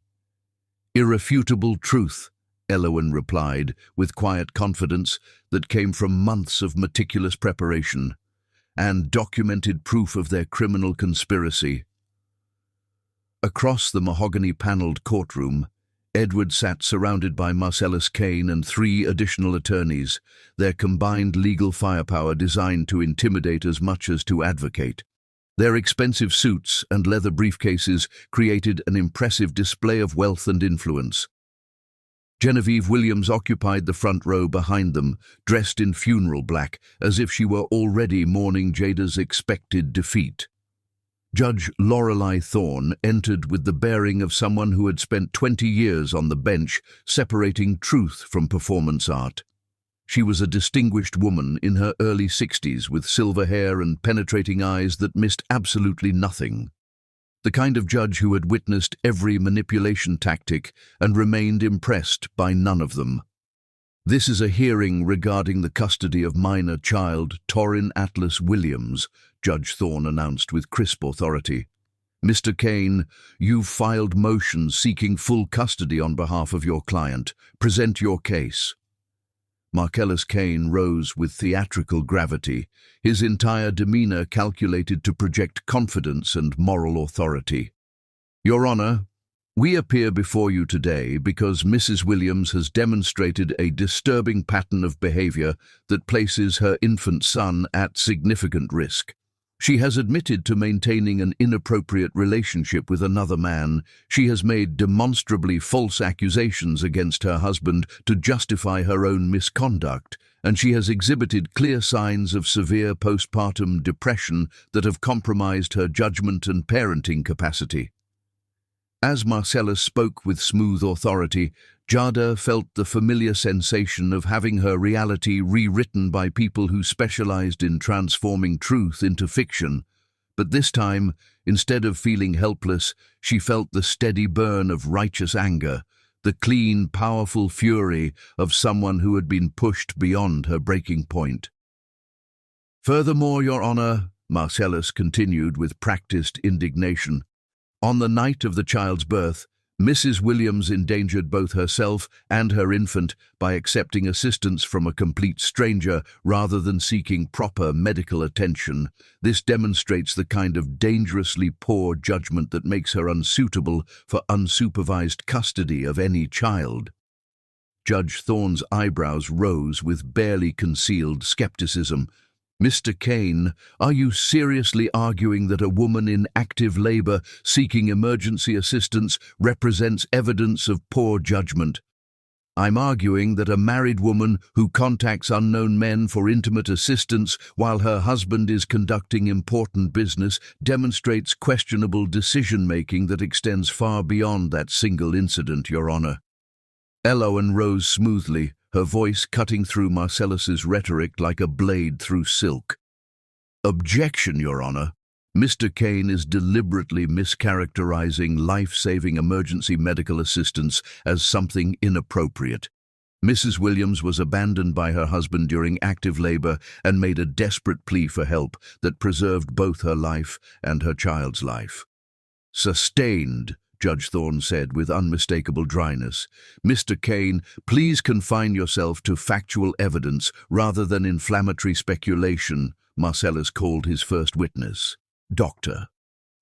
"Irrefutable truth," Elowen replied, with quiet confidence that came from months of meticulous preparation, "and documented proof of their criminal conspiracy." Across the mahogany-paneled courtroom, Edward sat surrounded by Marcellus Kane and 3 additional attorneys, their combined legal firepower designed to intimidate as much as to advocate. Their expensive suits and leather briefcases created an impressive display of wealth and influence. Genevieve Williams occupied the front row behind them, dressed in funeral black, as if she were already mourning Jada's expected defeat. Judge Lorelei Thorne entered with the bearing of someone who had spent 20 years on the bench separating truth from performance art. She was a distinguished woman in her early 60s with silver hair and penetrating eyes that missed absolutely nothing. The kind of judge who had witnessed every manipulation tactic and remained impressed by none of them. "This is a hearing regarding the custody of minor child Torin Atlas Williams," Judge Thorne announced with crisp authority. "Mr. Kane, you've filed motions seeking full custody on behalf of your client. Present your case." Marcellus Kane rose with theatrical gravity, his entire demeanor calculated to project confidence and moral authority. "Your Honor, we appear before you today because Mrs. Williams has demonstrated a disturbing pattern of behavior that places her infant son at significant risk. She has admitted to maintaining an inappropriate relationship with another man. She has made demonstrably false accusations against her husband to justify her own misconduct, and she has exhibited clear signs of severe postpartum depression that have compromised her judgment and parenting capacity." As Marcellus spoke with smooth authority, Jada felt the familiar sensation of having her reality rewritten by people who specialized in transforming truth into fiction. But this time, instead of feeling helpless, she felt the steady burn of righteous anger, the clean, powerful fury of someone who had been pushed beyond her breaking point. "Furthermore, Your Honor," Marcellus continued with practiced indignation, "on the night of the child's birth, Mrs. Williams endangered both herself and her infant by accepting assistance from a complete stranger rather than seeking proper medical attention. This demonstrates the kind of dangerously poor judgment that makes her unsuitable for unsupervised custody of any child." Judge Thorne's eyebrows rose with barely concealed skepticism. Mr. Kane, are you seriously arguing that a woman in active labor seeking emergency assistance represents evidence of poor judgment? I'm arguing that a married woman who contacts unknown men for intimate assistance while her husband is conducting important business demonstrates questionable decision-making that extends far beyond that single incident, Your Honor. Elowen rose smoothly, her voice cutting through Marcellus's rhetoric like a blade through silk. Objection, Your Honor. Mr. Kane is deliberately mischaracterizing life-saving emergency medical assistance as something inappropriate. Mrs. Williams was abandoned by her husband during active labor and made a desperate plea for help that preserved both her life and her child's life. Sustained, Judge Thorne said with unmistakable dryness. Mr. Kane, please confine yourself to factual evidence rather than inflammatory speculation, Marcellus called his first witness. Dr.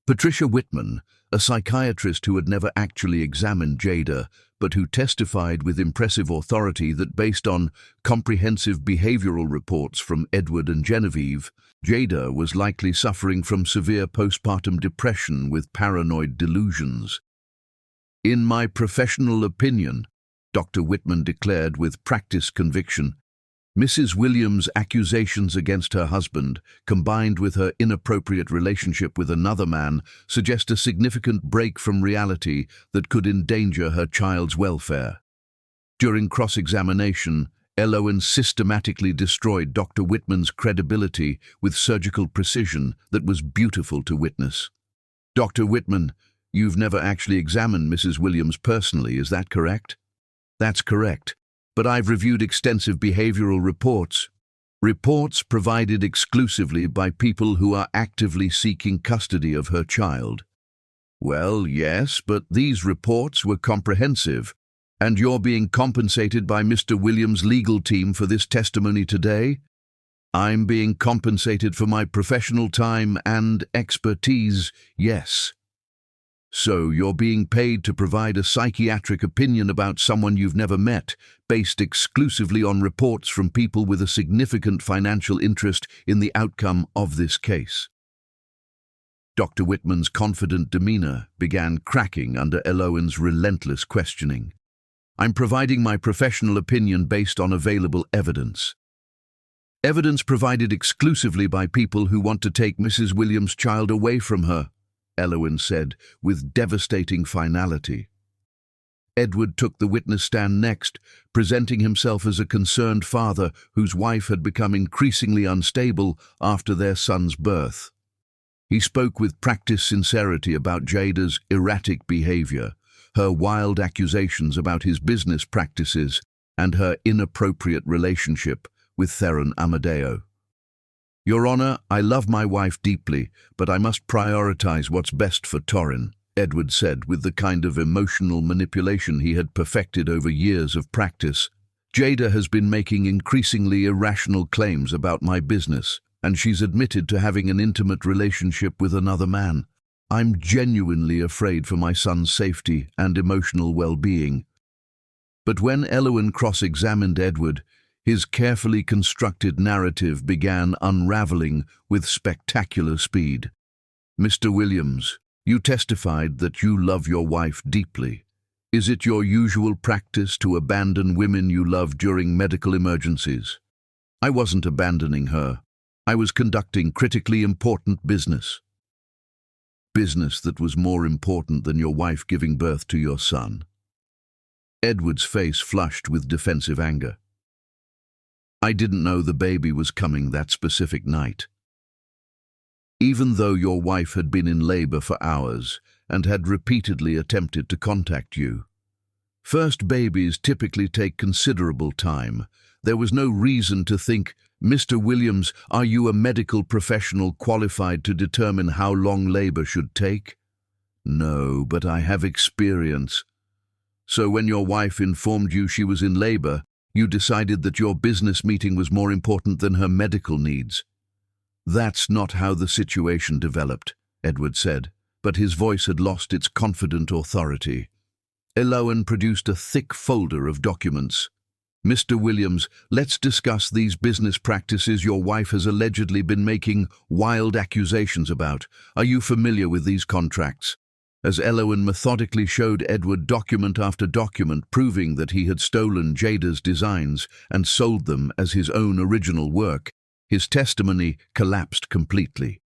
Patricia Whitman, a psychiatrist who had never actually examined Jada, but who testified with impressive authority that based on comprehensive behavioral reports from Edward and Genevieve, Jada was likely suffering from severe postpartum depression with paranoid delusions. In my professional opinion, Dr. Whitman declared with practiced conviction, Mrs. Williams' accusations against her husband, combined with her inappropriate relationship with another man, suggest a significant break from reality that could endanger her child's welfare. During cross-examination, Elowen systematically destroyed Dr. Whitman's credibility with surgical precision that was beautiful to witness. Dr. Whitman, you've never actually examined Mrs. Williams personally, is that correct? That's correct. But I've reviewed extensive behavioral reports. Reports provided exclusively by people who are actively seeking custody of her child. Well, yes, but these reports were comprehensive, and you're being compensated by Mr. Williams' legal team for this testimony today? I'm being compensated for my professional time and expertise, yes. So you're being paid to provide a psychiatric opinion about someone you've never met, based exclusively on reports from people with a significant financial interest in the outcome of this case. Dr. Whitman's confident demeanor began cracking under Elowen's relentless questioning. I'm providing my professional opinion based on available evidence. Evidence provided exclusively by people who want to take Mrs. Williams' child away from her, Elowen said, with devastating finality. Edward took the witness stand next, presenting himself as a concerned father whose wife had become increasingly unstable after their son's birth. He spoke with practiced sincerity about Jada's erratic behavior, her wild accusations about his business practices, and her inappropriate relationship with Theron Amadeo. Your Honor, I love my wife deeply, but I must prioritize what's best for Torrin, Edward said with the kind of emotional manipulation he had perfected over years of practice. Jada has been making increasingly irrational claims about my business, and she's admitted to having an intimate relationship with another man. I'm genuinely afraid for my son's safety and emotional well-being. But when Elowen cross-examined Edward, his carefully constructed narrative began unraveling with spectacular speed. Mr. Williams, you testified that you love your wife deeply. Is it your usual practice to abandon women you love during medical emergencies? I wasn't abandoning her. I was conducting critically important business. Business that was more important than your wife giving birth to your son. Edward's face flushed with defensive anger. I didn't know the baby was coming that specific night. Even though your wife had been in labor for hours and had repeatedly attempted to contact you. First babies typically take considerable time. There was no reason to think, Mr. Williams, are you a medical professional qualified to determine how long labor should take? No, but I have experience. So when your wife informed you she was in labor, you decided that your business meeting was more important than her medical needs. That's not how the situation developed, Edward said, but his voice had lost its confident authority. Elowen produced a thick folder of documents. Mr. Williams, let's discuss these business practices your wife has allegedly been making wild accusations about. Are you familiar with these contracts? As Elowen methodically showed Edward document after document proving that he had stolen Jada's designs and sold them as his own original work, his testimony collapsed completely.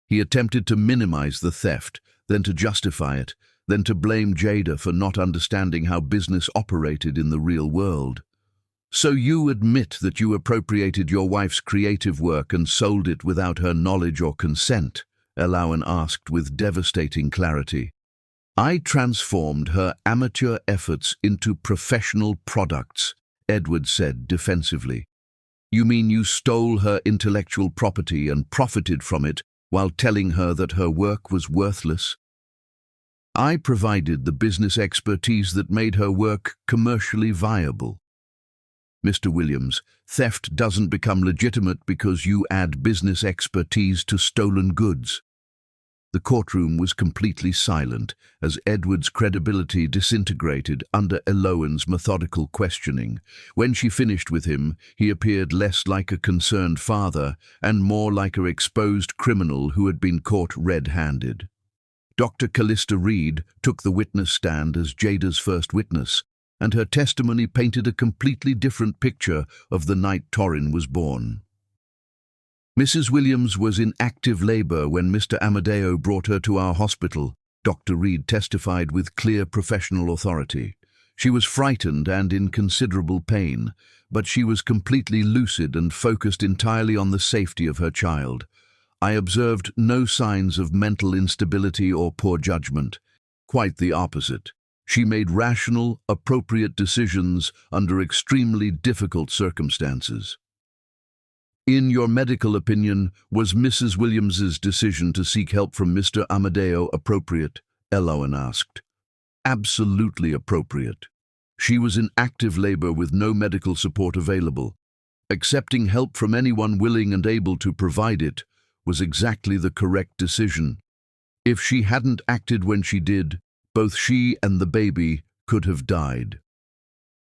He attempted to minimize the theft, then to justify it, then to blame Jada for not understanding how business operated in the real world. So you admit that you appropriated your wife's creative work and sold it without her knowledge or consent? Elowen asked with devastating clarity. I transformed her amateur efforts into professional products, Edward said defensively. You mean you stole her intellectual property and profited from it while telling her that her work was worthless? I provided the business expertise that made her work commercially viable. Mr. Williams, theft doesn't become legitimate because you add business expertise to stolen goods. The courtroom was completely silent as Edward's credibility disintegrated under Elowen's methodical questioning. When she finished with him, he appeared less like a concerned father and more like an exposed criminal who had been caught red-handed. Dr. Callista Reed took the witness stand as Jada's first witness, and her testimony painted a completely different picture of the night Torrin was born. Mrs. Williams was in active labor when Mr. Amadeo brought her to our hospital, Dr. Reed testified with clear professional authority. She was frightened and in considerable pain, but she was completely lucid and focused entirely on the safety of her child. I observed no signs of mental instability or poor judgment. Quite the opposite. She made rational, appropriate decisions under extremely difficult circumstances. In your medical opinion, was Mrs. Williams's decision to seek help from Mr. Amadeo appropriate? Elowen asked. Absolutely appropriate. She was in active labor with no medical support available. Accepting help from anyone willing and able to provide it was exactly the correct decision. If she hadn't acted when she did, both she and the baby could have died.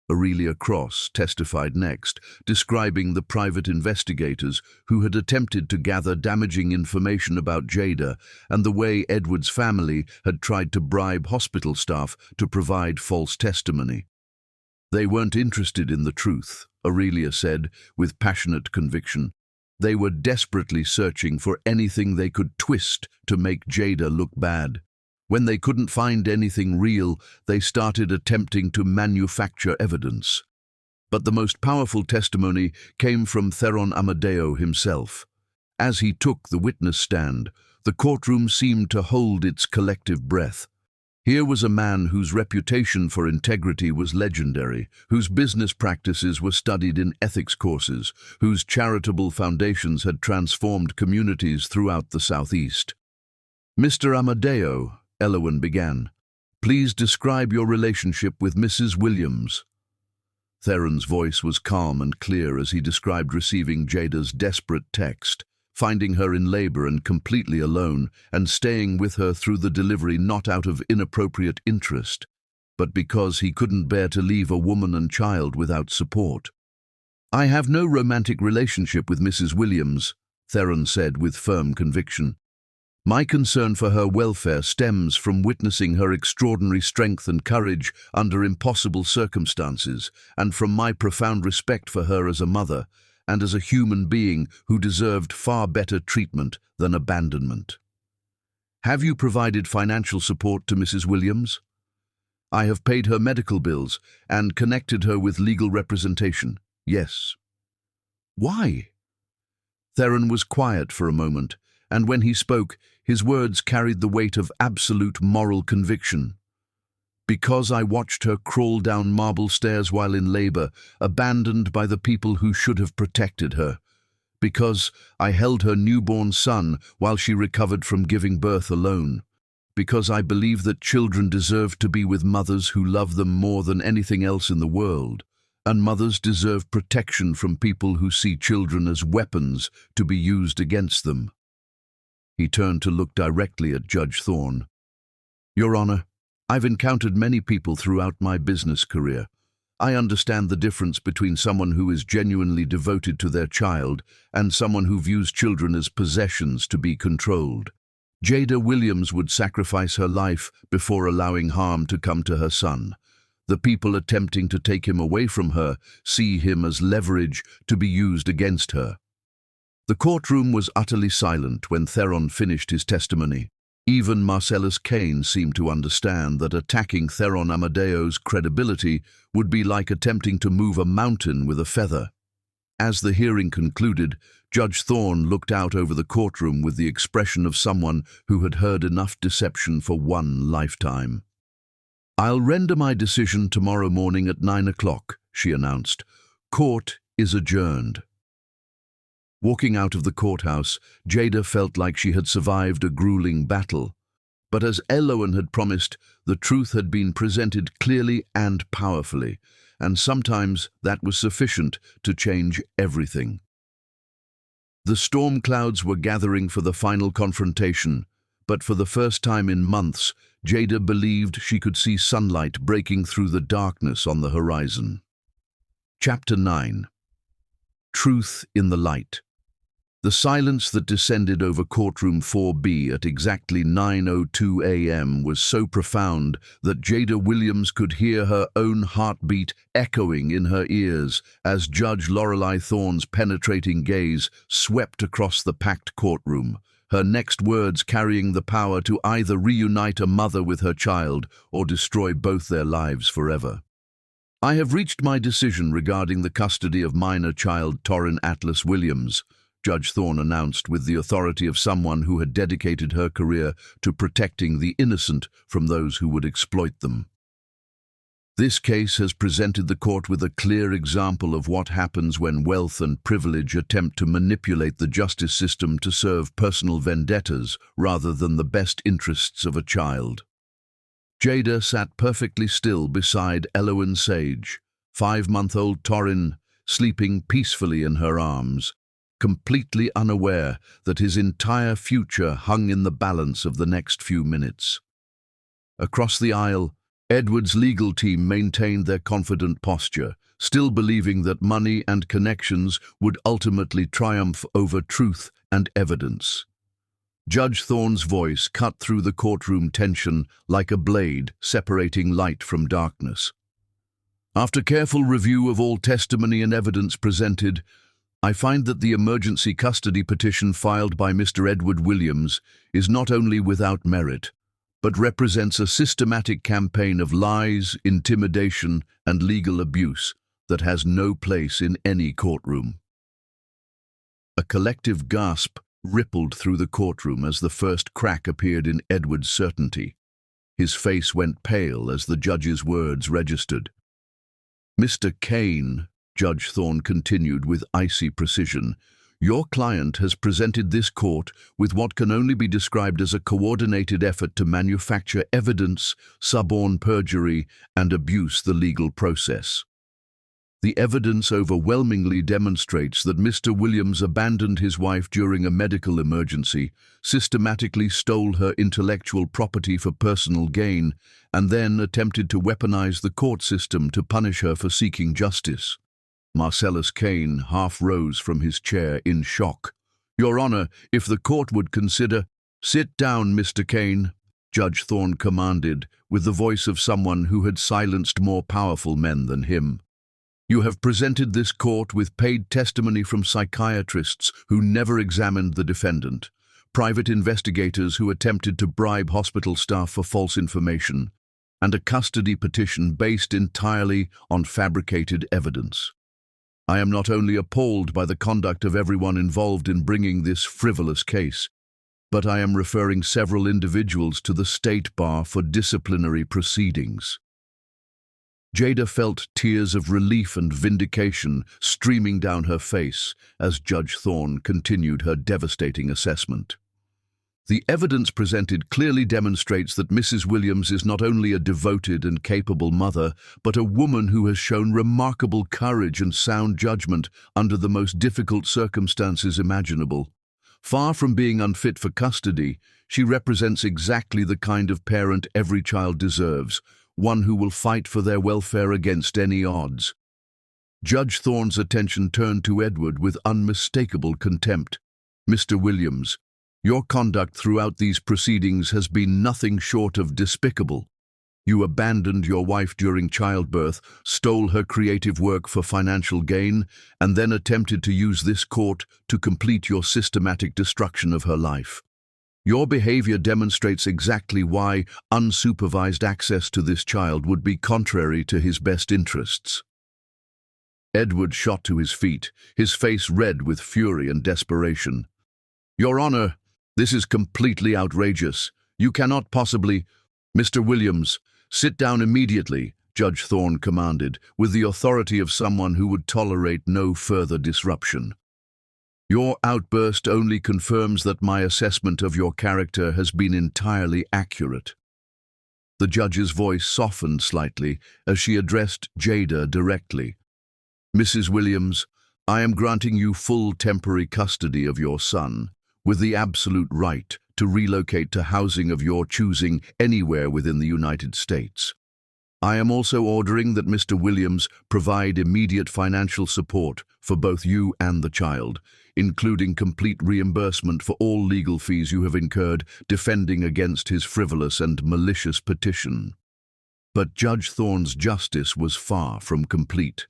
Aurelia Cross testified next, describing the private investigators who had attempted to gather damaging information about Jada and the way Edward's family had tried to bribe hospital staff to provide false testimony. They weren't interested in the truth, Aurelia said with passionate conviction. They were desperately searching for anything they could twist to make Jada look bad. When they couldn't find anything real, they started attempting to manufacture evidence. But the most powerful testimony came from Theron Amadeo himself. As he took the witness stand, the courtroom seemed to hold its collective breath. Here was a man whose reputation for integrity was legendary, whose business practices were studied in ethics courses, whose charitable foundations had transformed communities throughout the Southeast. Mr. Amadeo, Elowen began, please describe your relationship with Mrs. Williams. Theron's voice was calm and clear as he described receiving Jada's desperate text, finding her in labor and completely alone, and staying with her through the delivery not out of inappropriate interest, but because he couldn't bear to leave a woman and child without support. I have no romantic relationship with Mrs. Williams, Theron said with firm conviction. My concern for her welfare stems from witnessing her extraordinary strength and courage under impossible circumstances, and from my profound respect for her as a mother and as a human being who deserved far better treatment than abandonment. Have you provided financial support to Mrs. Williams? I have paid her medical bills and connected her with legal representation. Yes. Why? Theron was quiet for a moment, and when he spoke, his words carried the weight of absolute moral conviction. Because I watched her crawl down marble stairs while in labor, abandoned by the people who should have protected her. Because I held her newborn son while she recovered from giving birth alone. Because I believe that children deserve to be with mothers who love them more than anything else in the world, and mothers deserve protection from people who see children as weapons to be used against them. He turned to look directly at Judge Thorne. Your Honor, I've encountered many people throughout my business career. I understand the difference between someone who is genuinely devoted to their child and someone who views children as possessions to be controlled. Jada Williams would sacrifice her life before allowing harm to come to her son. The people attempting to take him away from her see him as leverage to be used against her. The courtroom was utterly silent when Theron finished his testimony. Even Marcellus Kane seemed to understand that attacking Theron Amadeo's credibility would be like attempting to move a mountain with a feather. As the hearing concluded, Judge Thorne looked out over the courtroom with the expression of someone who had heard enough deception for one lifetime. "I'll render my decision tomorrow morning at 9 o'clock, she announced. "Court is adjourned." Walking out of the courthouse, Jada felt like she had survived a grueling battle. But as Elowen had promised, the truth had been presented clearly and powerfully, and sometimes that was sufficient to change everything. The storm clouds were gathering for the final confrontation, but for the first time in months, Jada believed she could see sunlight breaking through the darkness on the horizon. Chapter 9. Truth in the Light. The silence that descended over courtroom 4B at exactly 9:02 a.m. was so profound that Jada Williams could hear her own heartbeat echoing in her ears as Judge Lorelei Thorne's penetrating gaze swept across the packed courtroom, her next words carrying the power to either reunite a mother with her child or destroy both their lives forever. "I have reached my decision regarding the custody of minor child Torrin Atlas Williams," Judge Thorne announced with the authority of someone who had dedicated her career to protecting the innocent from those who would exploit them. "This case has presented the court with a clear example of what happens when wealth and privilege attempt to manipulate the justice system to serve personal vendettas rather than the best interests of a child." Jada sat perfectly still beside Elowen Sage, 5-month-old Torrin sleeping peacefully in her arms, completely unaware that his entire future hung in the balance of the next few minutes. Across the aisle, Edward's legal team maintained their confident posture, still believing that money and connections would ultimately triumph over truth and evidence. Judge Thorne's voice cut through the courtroom tension like a blade separating light from darkness. "After careful review of all testimony and evidence presented, I find that the emergency custody petition filed by Mr. Edward Williams is not only without merit, but represents a systematic campaign of lies, intimidation, and legal abuse that has no place in any courtroom." A collective gasp rippled through the courtroom as the first crack appeared in Edward's certainty. His face went pale as the judge's words registered. "Mr. Kane," Judge Thorne continued with icy precision, "your client has presented this court with what can only be described as a coordinated effort to manufacture evidence, suborn perjury, and abuse the legal process. The evidence overwhelmingly demonstrates that Mr. Williams abandoned his wife during a medical emergency, systematically stole her intellectual property for personal gain, and then attempted to weaponize the court system to punish her for seeking justice." Marcellus Kane half rose from his chair in shock. "Your Honor, if the court would consider—" "Sit down, Mr. Kane," Judge Thorne commanded, with the voice of someone who had silenced more powerful men than him. "You have presented this court with paid testimony from psychiatrists who never examined the defendant, private investigators who attempted to bribe hospital staff for false information, and a custody petition based entirely on fabricated evidence. I am not only appalled by the conduct of everyone involved in bringing this frivolous case, but I am referring several individuals to the State Bar for disciplinary proceedings." Jada felt tears of relief and vindication streaming down her face as Judge Thorne continued her devastating assessment. "The evidence presented clearly demonstrates that Mrs. Williams is not only a devoted and capable mother, but a woman who has shown remarkable courage and sound judgment under the most difficult circumstances imaginable. Far from being unfit for custody, she represents exactly the kind of parent every child deserves, one who will fight for their welfare against any odds. Judge Thorne's attention turned to Edward with unmistakable contempt. "Mr. Williams, your conduct throughout these proceedings has been nothing short of despicable. You abandoned your wife during childbirth, stole her creative work for financial gain, and then attempted to use this court to complete your systematic destruction of her life. Your behavior demonstrates exactly why unsupervised access to this child would be contrary to his best interests." Edward shot to his feet, his face red with fury and desperation. "Your Honor, this is completely outrageous. You cannot possibly—" "Mr. Williams, sit down immediately," Judge Thorne commanded, with the authority of someone who would tolerate no further disruption. "Your outburst only confirms that my assessment of your character has been entirely accurate." The judge's voice softened slightly as she addressed Jada directly. "Mrs. Williams, I am granting you full temporary custody of your son, with the absolute right to relocate to housing of your choosing anywhere within the United States. I am also ordering that Mr. Williams provide immediate financial support for both you and the child, including complete reimbursement for all legal fees you have incurred defending against his frivolous and malicious petition." But Judge Thorne's justice was far from complete.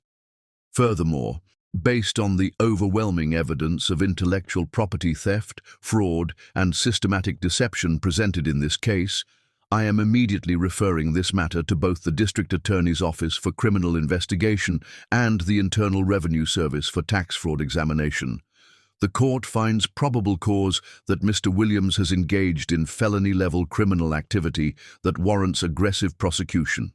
Furthermore, based on the overwhelming evidence of intellectual property theft, fraud, and systematic deception presented in this case, I am immediately referring this matter to both the District Attorney's Office for Criminal Investigation and the Internal Revenue Service for tax fraud examination. The court finds probable cause that Mr. Williams has engaged in felony-level criminal activity that warrants aggressive prosecution.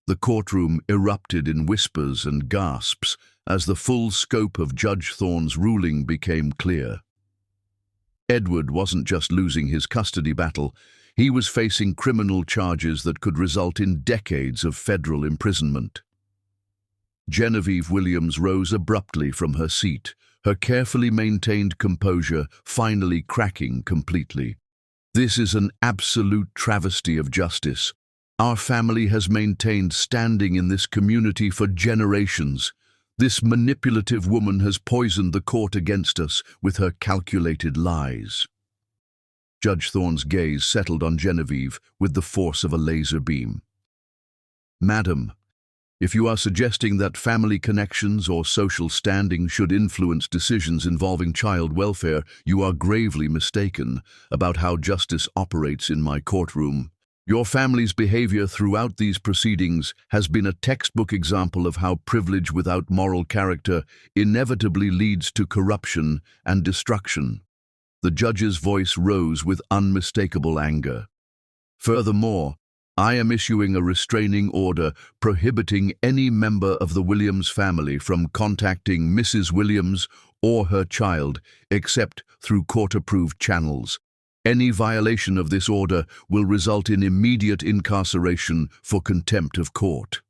The courtroom erupted in whispers and gasps as the full scope of Judge Thorne's ruling became clear. Edward wasn't just losing his custody battle, he was facing criminal charges that could result in decades of federal imprisonment. Genevieve Williams rose abruptly from her seat, her carefully maintained composure finally cracking completely. "This is an absolute travesty of justice. Our family has maintained standing in this community for generations. This manipulative woman has poisoned the court against us with her calculated lies." Judge Thorne's gaze settled on Genevieve with the force of a laser beam. "Madam, if you are suggesting that family connections or social standing should influence decisions involving child welfare, you are gravely mistaken about how justice operates in my courtroom. Your family's behavior throughout these proceedings has been a textbook example of how privilege without moral character inevitably leads to corruption and destruction." The judge's voice rose with unmistakable anger. "Furthermore, I am issuing a restraining order prohibiting any member of the Williams family from contacting Mrs. Williams or her child except through court-approved channels. Any violation of this order will result in immediate incarceration for contempt of court."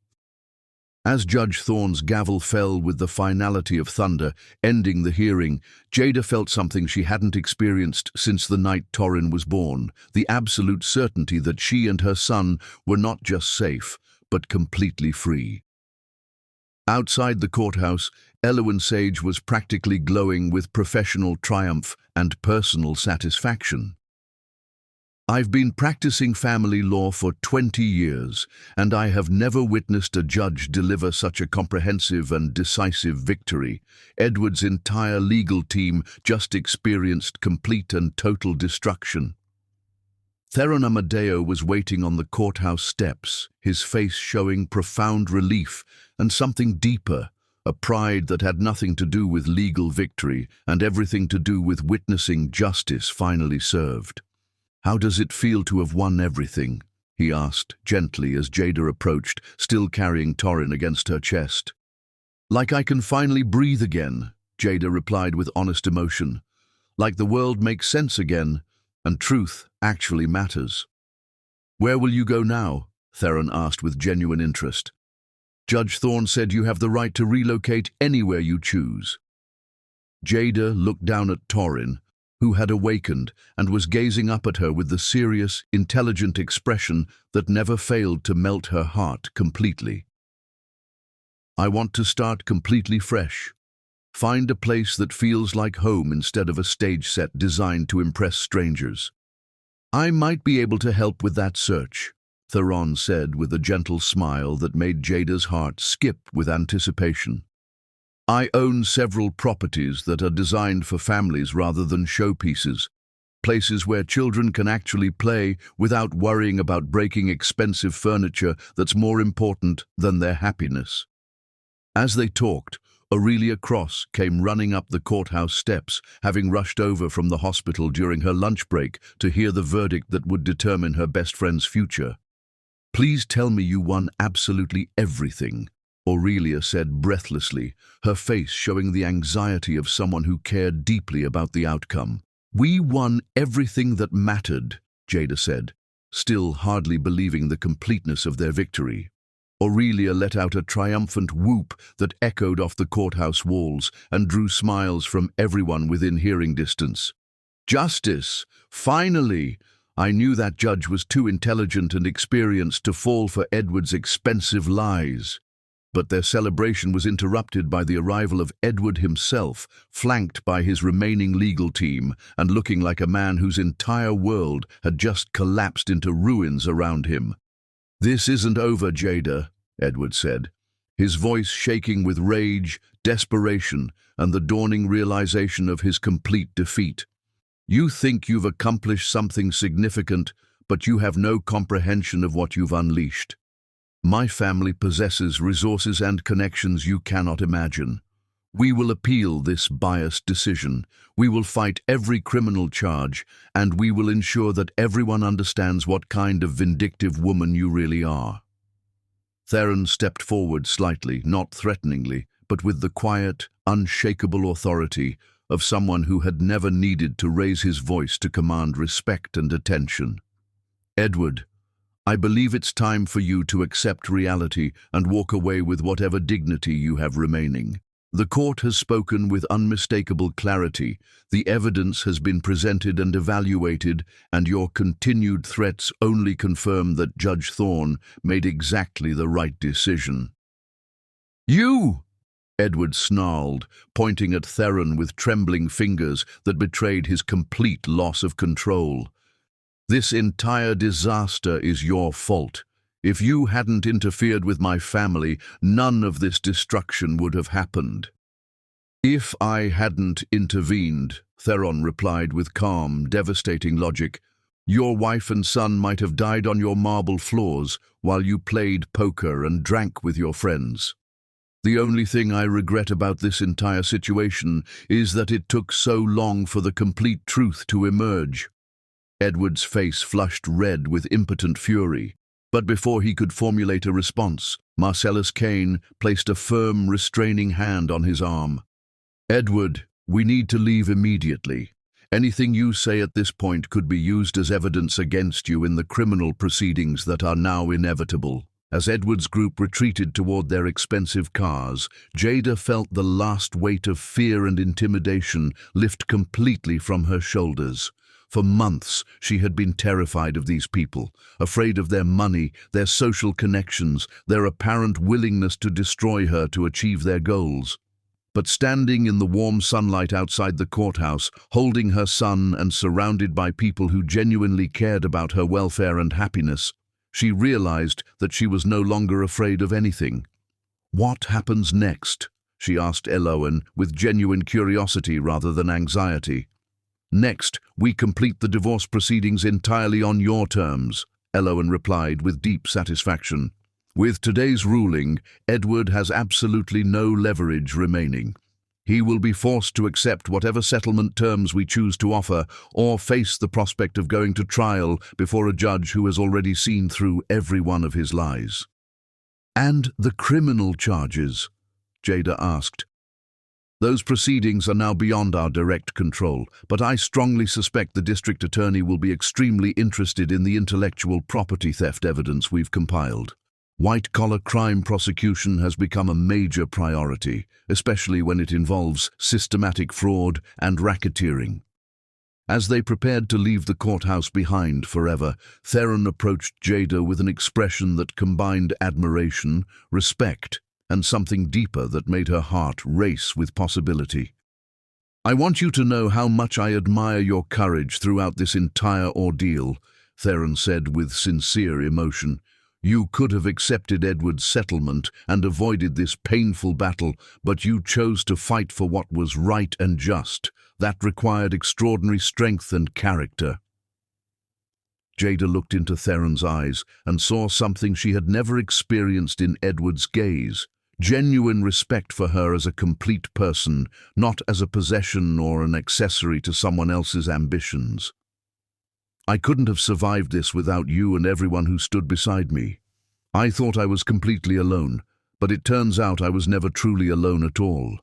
As Judge Thorne's gavel fell with the finality of thunder, ending the hearing, Jada felt something she hadn't experienced since the night Torrin was born, the absolute certainty that she and her son were not just safe, but completely free. Outside the courthouse, Elwyn Sage was practically glowing with professional triumph and personal satisfaction. "I've been practicing family law for 20 years, and I have never witnessed a judge deliver such a comprehensive and decisive victory. Edward's entire legal team just experienced complete and total destruction." Theron Amadeo was waiting on the courthouse steps, his face showing profound relief and something deeper, a pride that had nothing to do with legal victory and everything to do with witnessing justice finally served. "How does it feel to have won everything?" he asked gently as Jada approached, still carrying Torrin against her chest. "Like I can finally breathe again," Jada replied with honest emotion. "Like the world makes sense again, and truth actually matters." "Where will you go now?" Theron asked with genuine interest. "Judge Thorne said you have the right to relocate anywhere you choose." Jada looked down at Torrin, who had awakened and was gazing up at her with the serious, intelligent expression that never failed to melt her heart completely. "I want to start completely fresh. Find a place that feels like home instead of a stage set designed to impress strangers. I might be able to help with that search," Theron said with a gentle smile that made Jada's heart skip with anticipation. "I own several properties that are designed for families rather than showpieces, places where children can actually play without worrying about breaking expensive furniture that's more important than their happiness." As they talked, Aurelia Cross came running up the courthouse steps, having rushed over from the hospital during her lunch break to hear the verdict that would determine her best friend's future. "Please tell me you won absolutely everything," Aurelia said breathlessly, her face showing the anxiety of someone who cared deeply about the outcome. "We won everything that mattered," Jada said, still hardly believing the completeness of their victory. Aurelia let out a triumphant whoop that echoed off the courthouse walls and drew smiles from everyone within hearing distance. "Justice! Finally! I knew that judge was too intelligent and experienced to fall for Edward's expensive lies." But their celebration was interrupted by the arrival of Edward himself, flanked by his remaining legal team and looking like a man whose entire world had just collapsed into ruins around him. "This isn't over, Jada," Edward said, his voice shaking with rage, desperation, and the dawning realization of his complete defeat. "You think you've accomplished something significant, but you have no comprehension of what you've unleashed. My family possesses resources and connections you cannot imagine. We will appeal this biased decision. We will fight every criminal charge, and we will ensure that everyone understands what kind of vindictive woman you really are." Theron stepped forward slightly, not threateningly, but with the quiet, unshakable authority of someone who had never needed to raise his voice to command respect and attention. "Edward, I believe it's time for you to accept reality and walk away with whatever dignity you have remaining. The court has spoken with unmistakable clarity, the evidence has been presented and evaluated, and your continued threats only confirm that Judge Thorne made exactly the right decision." "You!" Edward snarled, pointing at Theron with trembling fingers that betrayed his complete loss of control. "This entire disaster is your fault. If you hadn't interfered with my family, none of this destruction would have happened." "If I hadn't intervened," Theron replied with calm, devastating logic, "your wife and son might have died on your marble floors while you played poker and drank with your friends. The only thing I regret about this entire situation is that it took so long for the complete truth to emerge." Edward's face flushed red with impotent fury, but before he could formulate a response, Marcellus Kane placed a firm, restraining hand on his arm. "Edward, we need to leave immediately. Anything you say at this point could be used as evidence against you in the criminal proceedings that are now inevitable." As Edward's group retreated toward their expensive cars, Jada felt the last weight of fear and intimidation lift completely from her shoulders. For months, she had been terrified of these people, afraid of their money, their social connections, their apparent willingness to destroy her to achieve their goals. But standing in the warm sunlight outside the courthouse, holding her son and surrounded by people who genuinely cared about her welfare and happiness, she realized that she was no longer afraid of anything. "What happens next?" she asked Eloan with genuine curiosity rather than anxiety. "Next, we complete the divorce proceedings entirely on your terms," Eloan replied with deep satisfaction. "With today's ruling, Edward has absolutely no leverage remaining. He will be forced to accept whatever settlement terms we choose to offer or face the prospect of going to trial before a judge who has already seen through every one of his lies." "And the criminal charges?" Jada asked. "Those proceedings are now beyond our direct control, but I strongly suspect the district attorney will be extremely interested in the intellectual property theft evidence we've compiled. White-collar crime prosecution has become a major priority, especially when it involves systematic fraud and racketeering." As they prepared to leave the courthouse behind forever, Theron approached Jada with an expression that combined admiration, respect, and something deeper that made her heart race with possibility. "I want you to know how much I admire your courage throughout this entire ordeal," Theron said with sincere emotion. "You could have accepted Edward's settlement and avoided this painful battle, but you chose to fight for what was right and just. That required extraordinary strength and character." Jada looked into Theron's eyes and saw something she had never experienced in Edward's gaze: genuine respect for her as a complete person, not as a possession or an accessory to someone else's ambitions. "I couldn't have survived this without you and everyone who stood beside me. I thought I was completely alone, but it turns out I was never truly alone at all."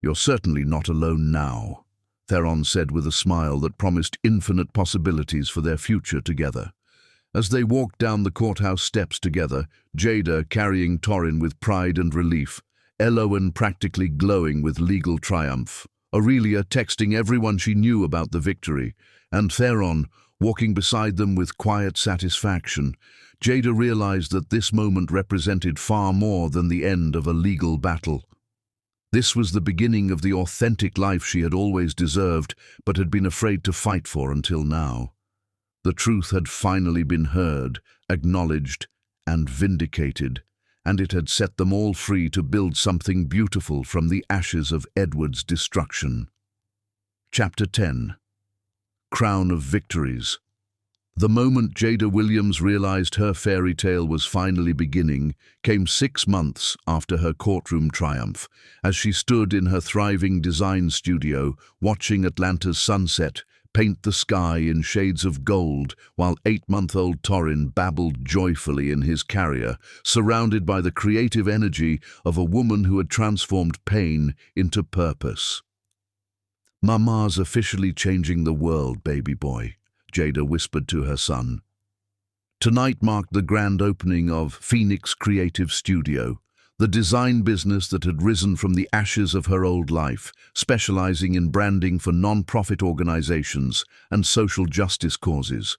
"You're certainly not alone now," Theron said with a smile that promised infinite possibilities for their future together. As they walked down the courthouse steps together, Jada carrying Torin with pride and relief, Elowen practically glowing with legal triumph, Aurelia texting everyone she knew about the victory, and Theron walking beside them with quiet satisfaction, Jada realized that this moment represented far more than the end of a legal battle. This was the beginning of the authentic life she had always deserved, but had been afraid to fight for until now. The truth had finally been heard, acknowledged, and vindicated, and it had set them all free to build something beautiful from the ashes of Edward's destruction. Chapter 10. Crown of Victories. The moment Jada Williams realized her fairy tale was finally beginning came 6 months after her courtroom triumph, as she stood in her thriving design studio, watching Atlanta's sunset paint the sky in shades of gold, while 8-month-old Torin babbled joyfully in his carrier, surrounded by the creative energy of a woman who had transformed pain into purpose. "Mama's officially changing the world, baby boy," Jada whispered to her son. Tonight marked the grand opening of Phoenix Creative Studio, the design business that had risen from the ashes of her old life, specializing in branding for non-profit organizations and social justice causes.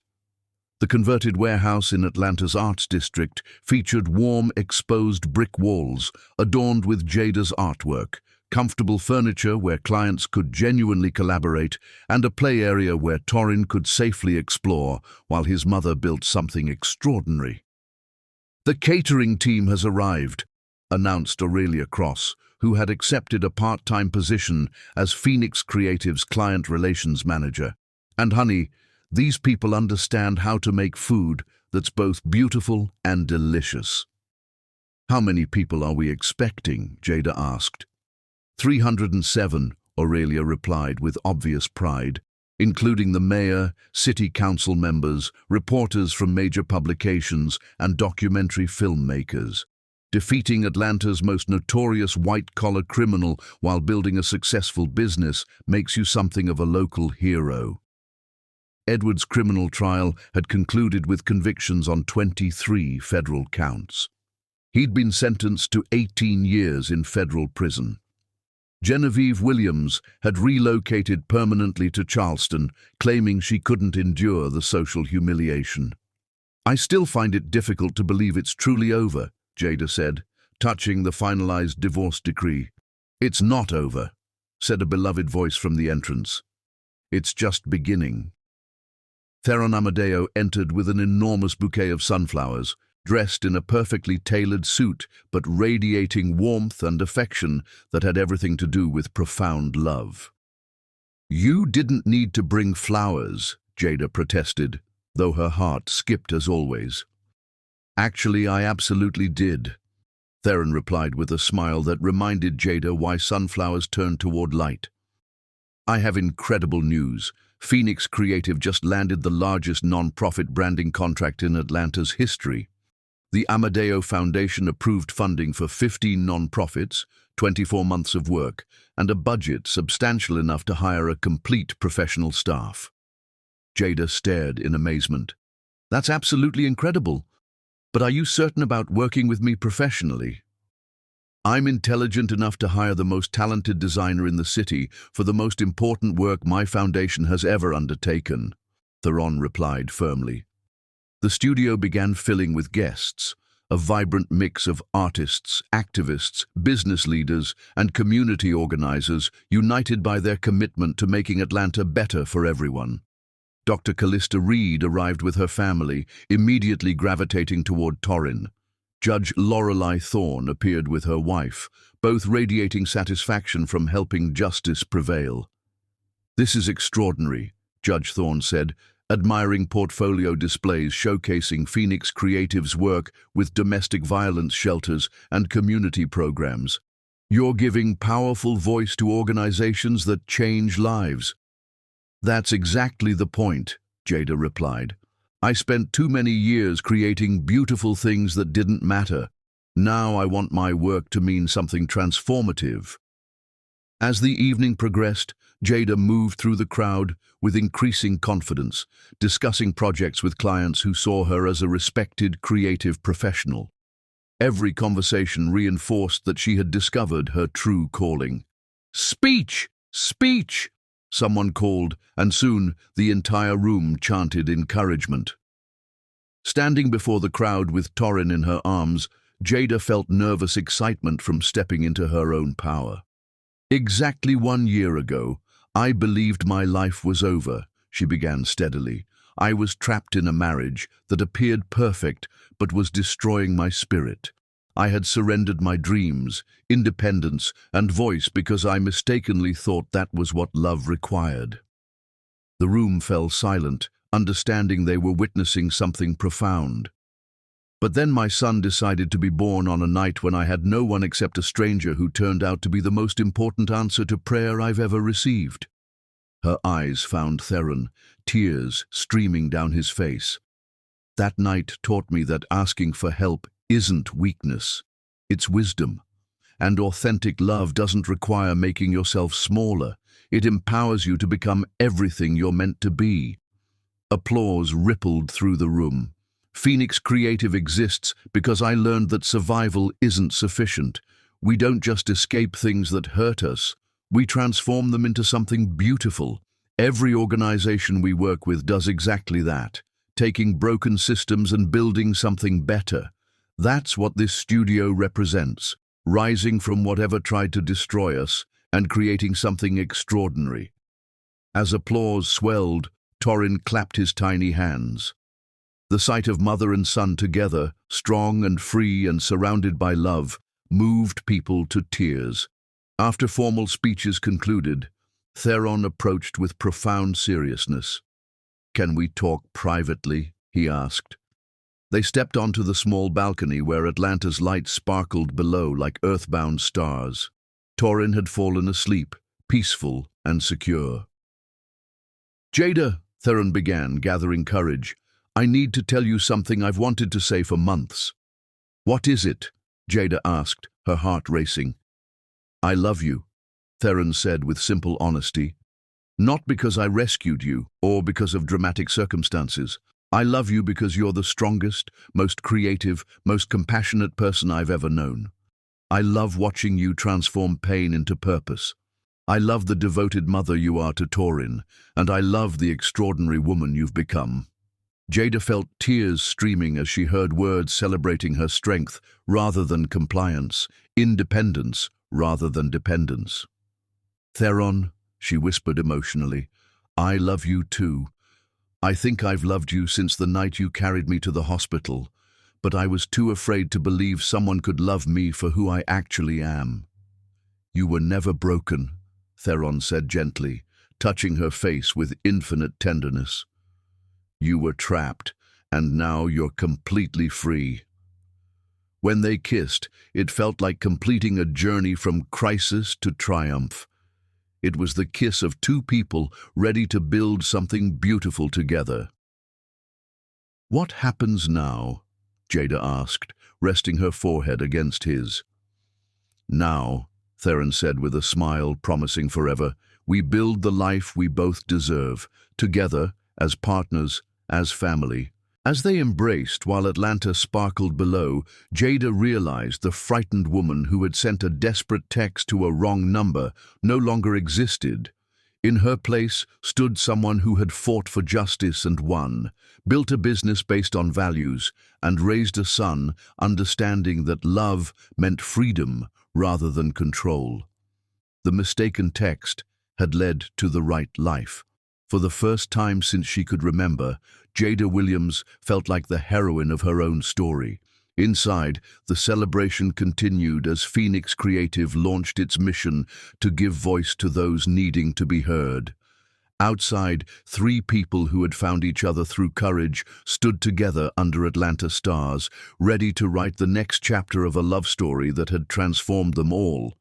The converted warehouse in Atlanta's Arts District featured warm, exposed brick walls adorned with Jada's artwork, comfortable furniture where clients could genuinely collaborate, and a play area where Torin could safely explore while his mother built something extraordinary. "The catering team has arrived," announced Aurelia Cross, who had accepted a part-time position as Phoenix Creative's client relations manager. "And honey, these people understand how to make food that's both beautiful and delicious." "How many people are we expecting?" Jada asked. 307, Aurelia replied with obvious pride, including the mayor, city council members, reporters from major publications, and documentary filmmakers. Defeating Atlanta's most notorious white-collar criminal while building a successful business makes you something of a local hero. Edward's criminal trial had concluded with convictions on 23 federal counts. He'd been sentenced to 18 years in federal prison. Genevieve Williams had relocated permanently to Charleston, claiming she couldn't endure the social humiliation. "I still find it difficult to believe it's truly over," Jada said, touching the finalized divorce decree. "It's not over," said a beloved voice from the entrance. "It's just beginning." Theron Amadeo entered with an enormous bouquet of sunflowers, dressed in a perfectly tailored suit, but radiating warmth and affection that had everything to do with profound love. "You didn't need to bring flowers," Jada protested, though her heart skipped as always. "Actually, I absolutely did," Theron replied with a smile that reminded Jada why sunflowers turned toward light. "I have incredible news. Phoenix Creative just landed the largest non-profit branding contract in Atlanta's history. The Amadeo Foundation approved funding for 15 non-profits, 24 months of work, and a budget substantial enough to hire a complete professional staff." Jada stared in amazement. "That's absolutely incredible. But are you certain about working with me professionally?" I'm intelligent enough to hire the most talented designer in the city for the most important work my foundation has ever undertaken, Theron replied firmly. The studio began filling with guests, a vibrant mix of artists, activists, business leaders, and community organizers united by their commitment to making Atlanta better for everyone. Dr. Callista Reed arrived with her family, immediately gravitating toward Torrin. Judge Lorelei Thorne appeared with her wife, both radiating satisfaction from helping justice prevail. "This is extraordinary," Judge Thorne said, admiring portfolio displays showcasing Phoenix Creative's work with domestic violence shelters and community programs. "You're giving powerful voice to organizations that change lives." "That's exactly the point," Jada replied. "I spent too many years creating beautiful things that didn't matter. Now I want my work to mean something transformative." As the evening progressed, Jada moved through the crowd with increasing confidence, discussing projects with clients who saw her as a respected creative professional. Every conversation reinforced that she had discovered her true calling. "Speech! Speech!" someone called, and soon the entire room chanted encouragement. Standing before the crowd with Torrin in her arms, Jada felt nervous excitement from stepping into her own power. "Exactly 1 year ago, I believed my life was over," she began steadily. "I was trapped in a marriage that appeared perfect but was destroying my spirit. I had surrendered my dreams, independence, and voice because I mistakenly thought that was what love required." The room fell silent, understanding they were witnessing something profound. "But then my son decided to be born on a night when I had no one except a stranger who turned out to be the most important answer to prayer I've ever received." Her eyes found Theron, tears streaming down his face. "That night taught me that asking for help isn't weakness, it's wisdom. And authentic love doesn't require making yourself smaller. It empowers you to become everything you're meant to be." Applause rippled through the room. "Phoenix Creative exists because I learned that survival isn't sufficient. We don't just escape things that hurt us. We transform them into something beautiful. Every organization we work with does exactly that, taking broken systems and building something better. That's what this studio represents, rising from whatever tried to destroy us and creating something extraordinary." As applause swelled, Torrin clapped his tiny hands. The sight of mother and son together, strong and free and surrounded by love, moved people to tears. After formal speeches concluded, Theron approached with profound seriousness. "Can we talk privately?" he asked. They stepped onto the small balcony where Atlanta's lights sparkled below like earthbound stars. Torrin had fallen asleep, peaceful and secure. "Jada," Theron began, gathering courage, "I need to tell you something I've wanted to say for months." "What is it?" Jada asked, her heart racing. "I love you," Theron said with simple honesty. "Not because I rescued you or because of dramatic circumstances. I love you because you're the strongest, most creative, most compassionate person I've ever known. I love watching you transform pain into purpose. I love the devoted mother you are to Torrin, and I love the extraordinary woman you've become." Jada felt tears streaming as she heard words celebrating her strength rather than compliance, independence rather than dependence. "Theron," she whispered emotionally, "I love you too. I think I've loved you since the night you carried me to the hospital, but I was too afraid to believe someone could love me for who I actually am." "You were never broken," Theron said gently, touching her face with infinite tenderness. "You were trapped, and now you're completely free." When they kissed, it felt like completing a journey from crisis to triumph. It was the kiss of two people ready to build something beautiful together. "What happens now?" Jada asked, resting her forehead against his. "Now," Theron said with a smile promising forever, "we build the life we both deserve, together, as partners, as family. As they embraced while Atlanta sparkled below, Jada realized the frightened woman who had sent a desperate text to a wrong number no longer existed. In her place stood someone who had fought for justice and won, built a business based on values, and raised a son understanding that love meant freedom rather than control. The mistaken text had led to the right life. For the first time since she could remember, Jada Williams felt like the heroine of her own story. Inside, the celebration continued as Phoenix Creative launched its mission to give voice to those needing to be heard. Outside, three people who had found each other through courage stood together under Atlanta stars, ready to write the next chapter of a love story that had transformed them all.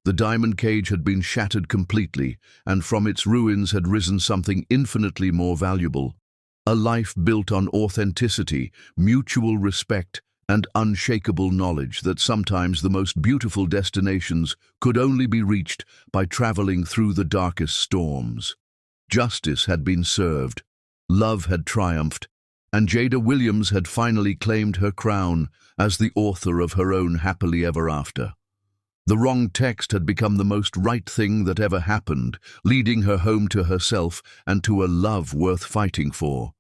The diamond cage had been shattered completely, and from its ruins had risen something infinitely more valuable. A life built on authenticity, mutual respect, and unshakable knowledge that sometimes the most beautiful destinations could only be reached by traveling through the darkest storms. Justice had been served, love had triumphed, and Jada Williams had finally claimed her crown as the author of her own happily ever after. The wrong text had become the most right thing that ever happened, leading her home to herself and to a love worth fighting for.